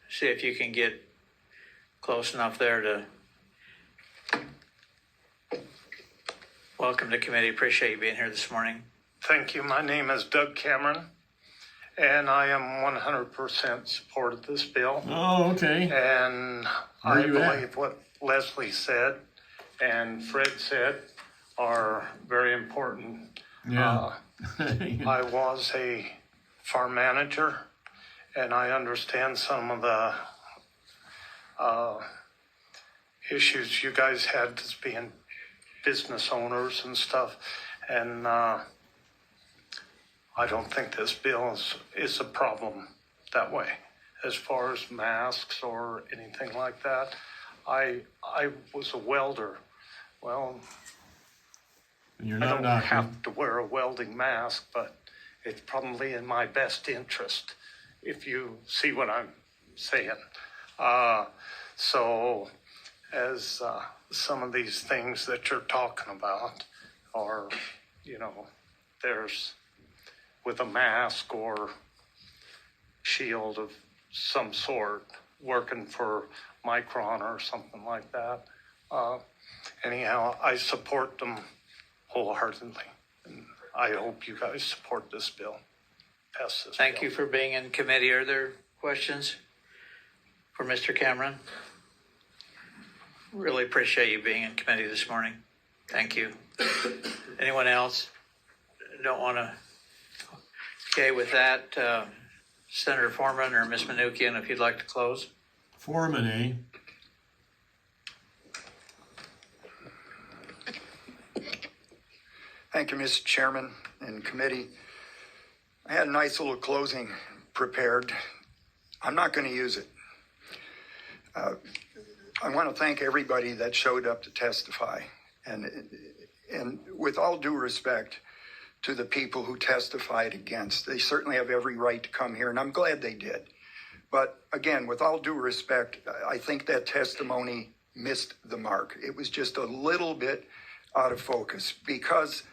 see if you can get close enough there to. Welcome to committee. Appreciate you being here this morning. Thank you. My name is Doug Cameron, and I am 100% support of this bill. Oh, okay. And Where I you at? believe what Leslie said and Fred said are very important. Yeah. I was a farm manager, and I understand some of the issues you guys had as being business owners and stuff. And I don't think this bill is a problem that way as far as masks or anything like that. I was a welder. Well, You're I not don't a doctor. have to wear a welding mask, but it's probably in my best interest, if you see what I'm saying. So as some of these things that you're talking about are, there's with a mask or shield of some sort, working for Micron or something like that. Anyhow, I support them wholeheartedly. And I hope you guys support this bill. Pass this Thank bill. you for being in committee. Are there questions for Mr. Cameron? Really appreciate you being in committee this morning. Thank you. Anyone else? Don't want to. Okay, with that, Senator Foreman or Ms. Manukian, if you'd like to close. Foreman, eh? Thank you, Mr. Chairman and committee. I had a nice little closing prepared. I'm not going to use it. I want to thank everybody that showed up to testify. And with all due respect to the people who testified against, they certainly have every right to come here, and I'm glad they did. But again, with all due respect, I think that testimony missed the mark. It was just a little bit out of focus, because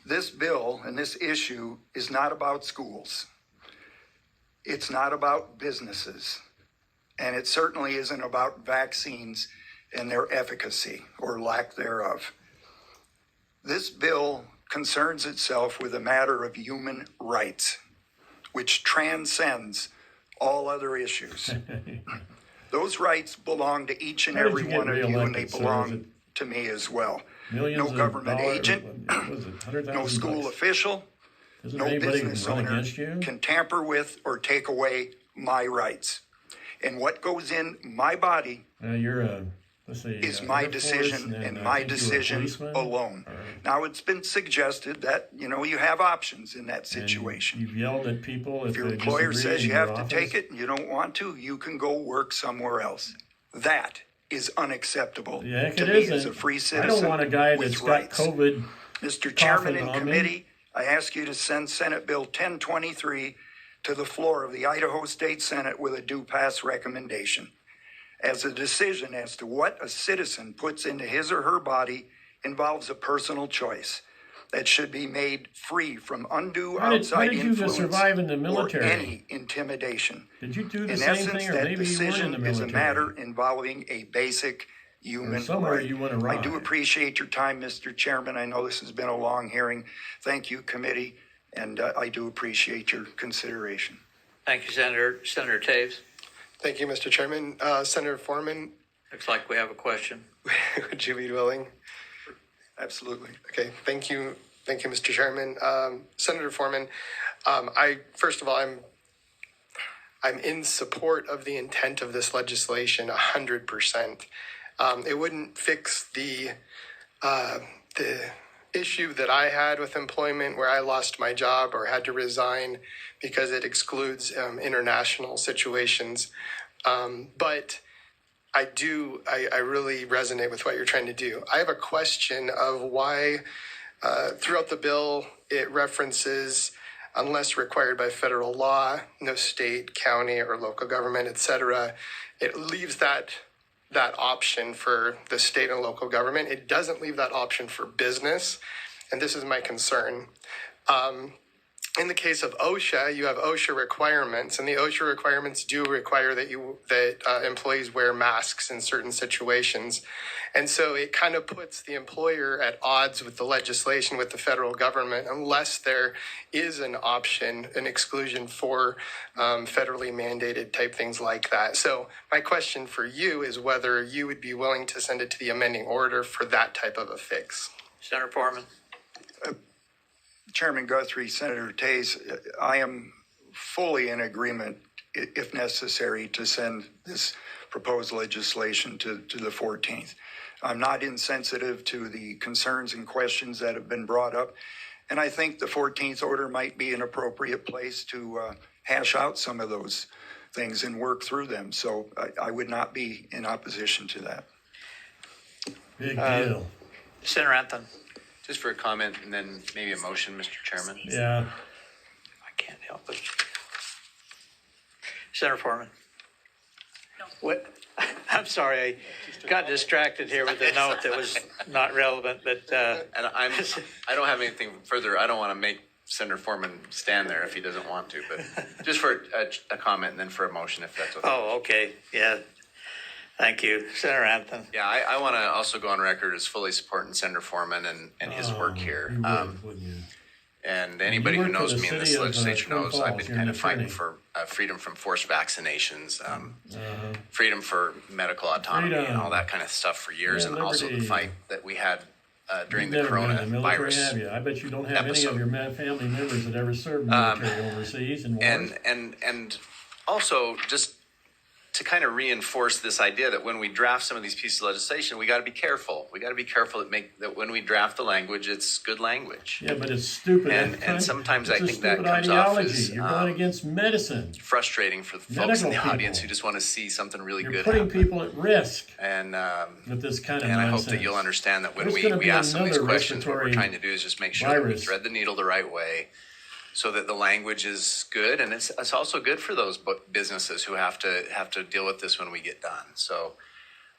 this bill and this issue is not about schools. It's not about businesses. And it certainly isn't about vaccines and their efficacy or lack thereof. This bill concerns itself with a matter of human rights, which transcends all other issues. Those rights belong to each and every one of you, and they belong to me as well. No government agent, no school official, no business owner can tamper with or take away my rights. And what goes in my body is my decision and my decision alone. Now, it's been suggested that, you have options in that situation. You've yelled at people. If your employer says you have to take it and you don't want to, you can go work somewhere else. That is unacceptable to me as a free citizen. I don't want a guy that's got COVID. Mr. Chairman and committee, I ask you to send Senate Bill 1023 to the floor of the Idaho State Senate with a due pass recommendation, as a decision as to what a citizen puts into his or her body involves a personal choice that should be made free from undue outside influence or any intimidation. Did you do the in same essence, thing, or that maybe you weren't in decision the is a military? matter involving a basic human right. You want to I do appreciate your time, Mr. Chairman. I know this has been a long hearing. Thank you, committee, and I do appreciate your consideration. Thank you, Senator. Senator Taves. Thank you, Mr. Chairman. Senator Foreman. Looks like we have a question. Would you be willing? Absolutely. Okay. Thank you. Thank you, Mr. Chairman. Senator Foreman, first of all, I'm in support of the intent of this legislation 100%. It wouldn't fix the issue that I had with employment, where I lost my job or had to resign because it excludes international situations. But I really resonate with what you're trying to do. I have a question of why throughout the bill it references, unless required by federal law, no state, county, or local government, etc. It leaves that option for the state and local government. It doesn't leave that option for business, and this is my concern. In the case of OSHA, you have OSHA requirements, and the OSHA requirements do require that employees wear masks in certain situations. And so it kind of puts the employer at odds with the legislation, with the federal government, unless there is an option, an exclusion for federally mandated type things like that. So my question for you is whether you would be willing to send it to the amending order for that type of a fix. Senator Foreman. Chairman Guthrie, Senator Tays, I am fully in agreement, if necessary, to send this proposed legislation to the 14th. I'm not insensitive to the concerns and questions that have been brought up, and I think the 14th order might be an appropriate place to hash out some of those things and work through them. So I would not be in opposition to that. Big deal. Senator Anthony. Just for a comment and then maybe a motion, Mr. Chairman. Yeah. I can't help it. Senator Foreman. What? I'm sorry, I got distracted here with a note that was not relevant, but and I don't have anything further. I don't want to make Senator Foreman stand there if he doesn't want to, but just for a comment and then for a motion, if that's okay. Oh, okay. Yeah. Thank you. Senator Anthony. Yeah, I want to also go on record as fully supporting Senator Foreman and his work here. And anybody who knows me in this legislature knows I've been kind of fighting for freedom from forced vaccinations, freedom for medical autonomy, and all that kind of stuff for years, and also the fight that we had during the coronavirus. I bet you don't have episode. any of your family members that ever served military overseas and wars. And also just to kind of reinforce this idea that when we draft some of these pieces of legislation, we got to be careful. We got to be careful that when we draft the language, it's good language. Yeah, but it's stupid. And sometimes I think that comes ideology. off as you're going against medicine. Frustrating for the folks in the audience who just want to see something really you're good putting happen. people at risk. And with this kind of and nonsense. I hope that you'll understand that when we ask some of these questions, what we're trying to do is just make sure that we thread the needle the right way, so that the language is good, and it's also good for those businesses who have to deal with this when we get done. So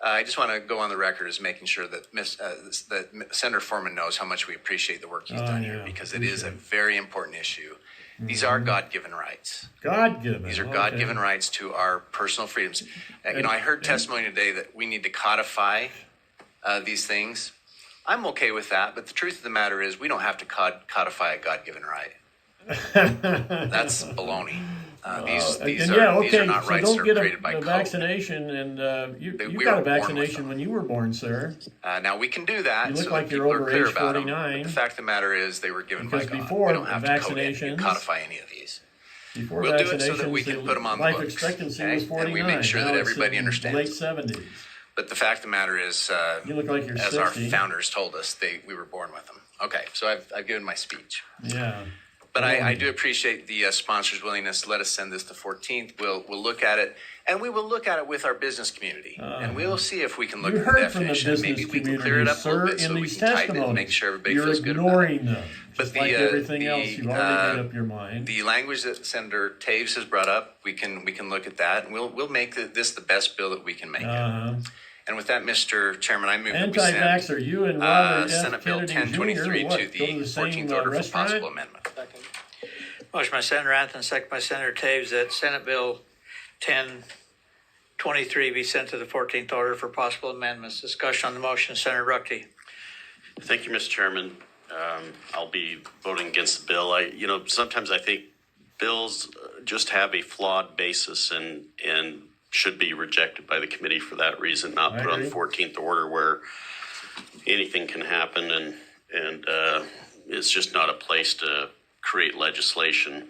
I just want to go on the record as making sure that that Senator Foreman knows how much we appreciate the work he's done here, because it is a very important issue. These are God-given rights. God-given. These are God-given rights to our personal freedoms. I heard testimony today that we need to codify these things. I'm okay with that, but the truth of the matter is we don't have to codify a God-given right. That's baloney. These are not rights that are created by code. Vaccination, and you got a vaccination when you were born, sir. Now we can do that. You look so like that you're people over are clear age about 49. them. But the fact of the matter is, they were given by God. Before we don't have vaccinations, to codify any of these. Before we'll do it so that we can put them on the life books. expectancy Okay? was 49. And we make sure that everybody understands. Late 70s. But the fact of the matter is, you look like you're as 60. our founders told us, we were born with them. Okay, so I've given my speech. Yeah. But I do appreciate the sponsor's willingness to let us send this to 14th. We'll look at it, and we will look at it with our business community, and we'll see if we can look at the definition. Maybe we can clear it up a little bit so we can tighten it and make sure everybody feels good about it. You're ignoring them. But like everything else, you've already made up your mind. The language that Senator Taves has brought up, we can look at that, and we'll make this the best bill that we can make it. And with that, Mr. Chairman, I move that we send anti-vaxxer, you and Robert Senate Bill Kennedy 1023 Jr., to the 14th order for possible amendment. Motion by Senator Anthony, second by Senator Taves, that Senate Bill 1023 be sent to the 14th order for possible amendments. Discussion on the motion, Senator Ruckte. Thank you, Mr. Chairman. I'll be voting against the bill. Sometimes I think bills just have a flawed basis and should be rejected by the committee for that reason, not put on the 14th order where anything can happen, and it's just not a place to create legislation.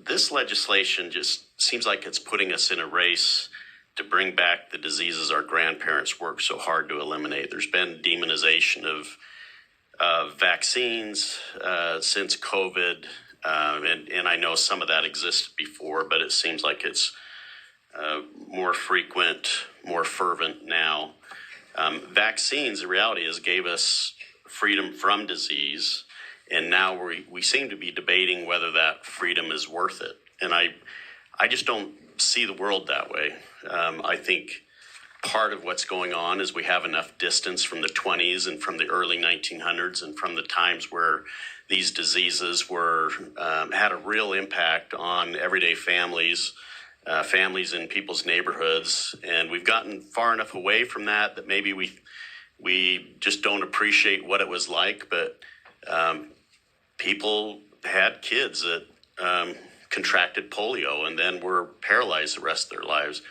This legislation just seems like it's putting us in a race to bring back the diseases our grandparents worked so hard to eliminate. There's been demonization of vaccines since COVID, and I know some of that existed before, but it seems like it's more frequent, more fervent now. Vaccines, the reality is, gave us freedom from disease, and now we seem to be debating whether that freedom is worth it. And I just don't see the world that way. I think part of what's going on is we have enough distance from the 20s and from the early 1900s and from the times where these diseases were had a real impact on everyday families in people's neighborhoods, and we've gotten far enough away from that maybe we just don't appreciate what it was like. But people had kids that contracted polio and then were paralyzed the rest of their lives.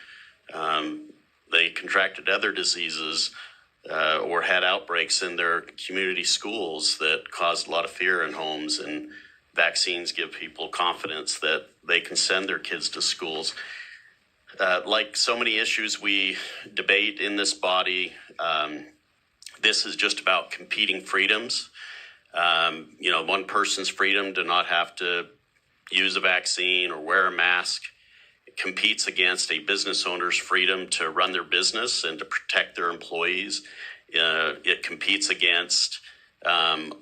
They contracted other diseases or had outbreaks in their community schools that caused a lot of fear in homes, and vaccines give people confidence that they can send their kids to schools. Like so many issues we debate in this body, this is just about competing freedoms. One person's freedom to not have to use a vaccine or wear a mask. It competes against a business owner's freedom to run their business and to protect their employees. It competes against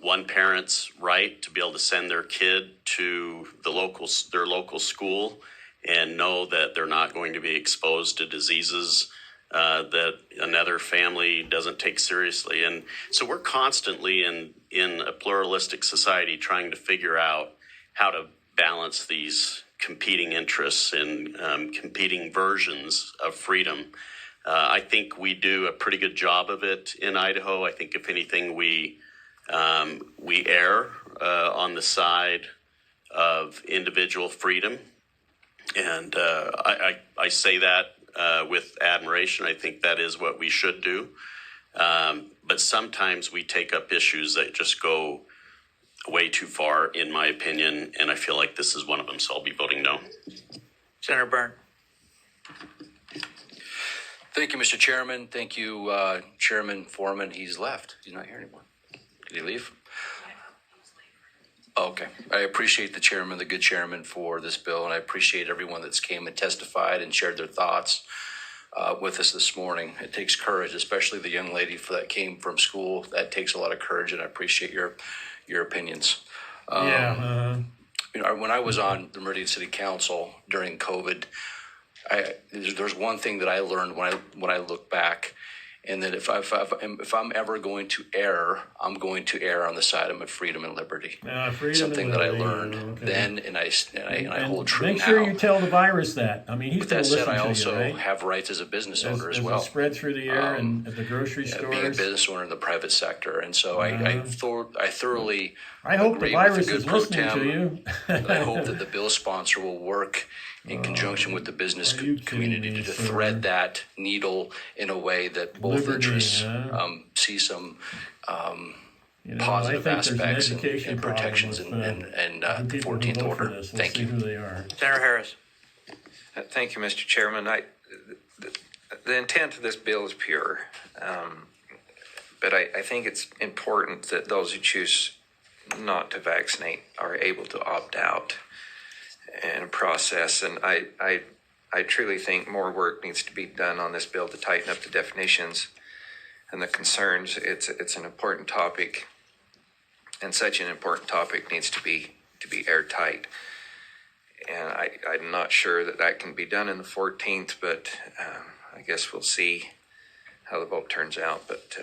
one parent's right to be able to send their kid to their local school and know that they're not going to be exposed to diseases that another family doesn't take seriously. And so we're constantly in a pluralistic society trying to figure out how to balance these competing interests and competing versions of freedom. I think we do a pretty good job of it in Idaho. I think if anything, we err on the side of individual freedom. And I say that with admiration. I think that is what we should do. But sometimes we take up issues that just go way too far, in my opinion, and I feel like this is one of them, so I'll be voting no. Senator Byrne. Thank you, Mr. Chairman. Thank you, Chairman Foreman. He's left. He's not here anymore. Did he leave? Okay. I appreciate the chairman, the good chairman, for this bill, and I appreciate everyone that's came and testified and shared their thoughts with us this morning. It takes courage, especially the young lady that came from school. That takes a lot of courage, and I appreciate your opinions. You know, when I was on the Meridian City Council during COVID, there's one thing that I learned when I look back, and that if I'm ever going to err, I'm going to err on the side of my freedom and liberty. Something that I learned then, and I hold true now. Make sure you tell the virus that. I mean, he's With going that to listen said, I to also you, right? have rights as a business owner as It well. spread through the air and at the grocery stores. Being a business owner in the private sector, and so I thoroughly I hope the agree virus with a is good pro listening to tem. you. I hope that the bill sponsor will work in conjunction with the business community to thread that needle in a way that both interests see some positive aspects and protections and the 14th order. Thank you. Senator Harris. Thank you, Mr. Chairman. The intent of this bill is pure, but I think it's important that those who choose not to vaccinate are able to opt out in a process. And I truly think more work needs to be done on this bill to tighten up the definitions and the concerns. It's an important topic, and such an important topic needs to be airtight. And I'm not sure that can be done in the 14th, but I guess we'll see how the vote turns out. But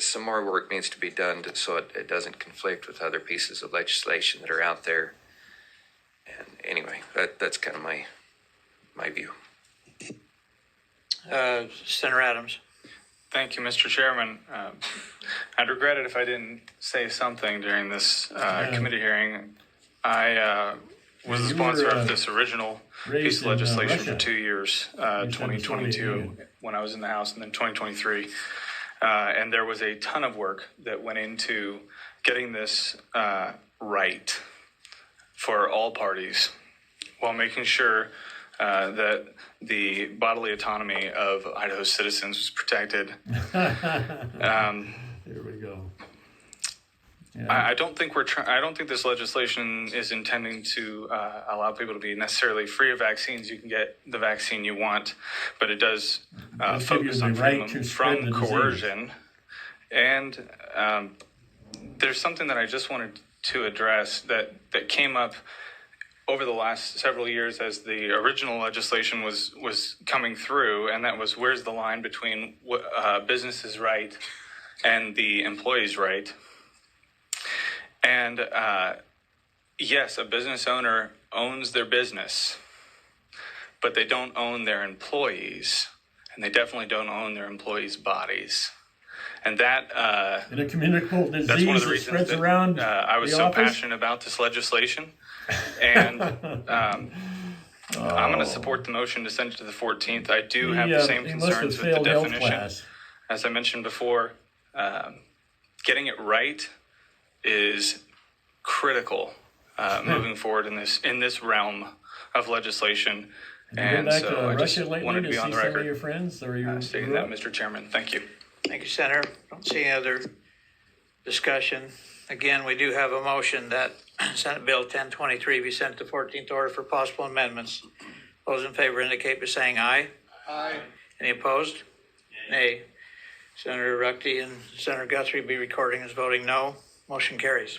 some more work needs to be done so it doesn't conflict with other pieces of legislation that are out there. And anyway, that's kind of my view. Senator Adams. Thank you, Mr. Chairman. I'd regret it if I didn't say something during this committee hearing. I was the sponsor of this original piece of legislation for 2 years, 2022 when I was in the House, and then 2023. And there was a ton of work that went into getting this right for all parties, while making sure that the bodily autonomy of Idaho's citizens was protected. There we go. Yeah. I don't think I don't think this legislation is intending to allow people to be necessarily free of vaccines. You can get the vaccine you want, but it does focus on freedom from coercion. And there's something that I just wanted to address that came up over the last several years as the original legislation was coming through, and that was, where's the line between business's right and the employee's right? And yes, a business owner owns their business, but they don't own their employees, and they definitely don't own their employees' bodies. And that in a communicable disease that's one of the reasons that around I was so passionate about this legislation. And I'm going to support the motion to send it to the 14th. I do have the same concerns with the definition. As I mentioned before, getting it right is critical moving forward in this realm of legislation. And so I just wanted to be on the record your friends, or stating that, Mr. Chairman. Thank you. Thank you, Senator. Don't see any other discussion. Again, we do have a motion that Senate Bill 1023 be sent to 14th order for possible amendments. Those in favor indicate by saying aye. Aye. Any opposed? Nay. Senator Ruckty and Senator Guthrie be recording as voting no. Motion carries.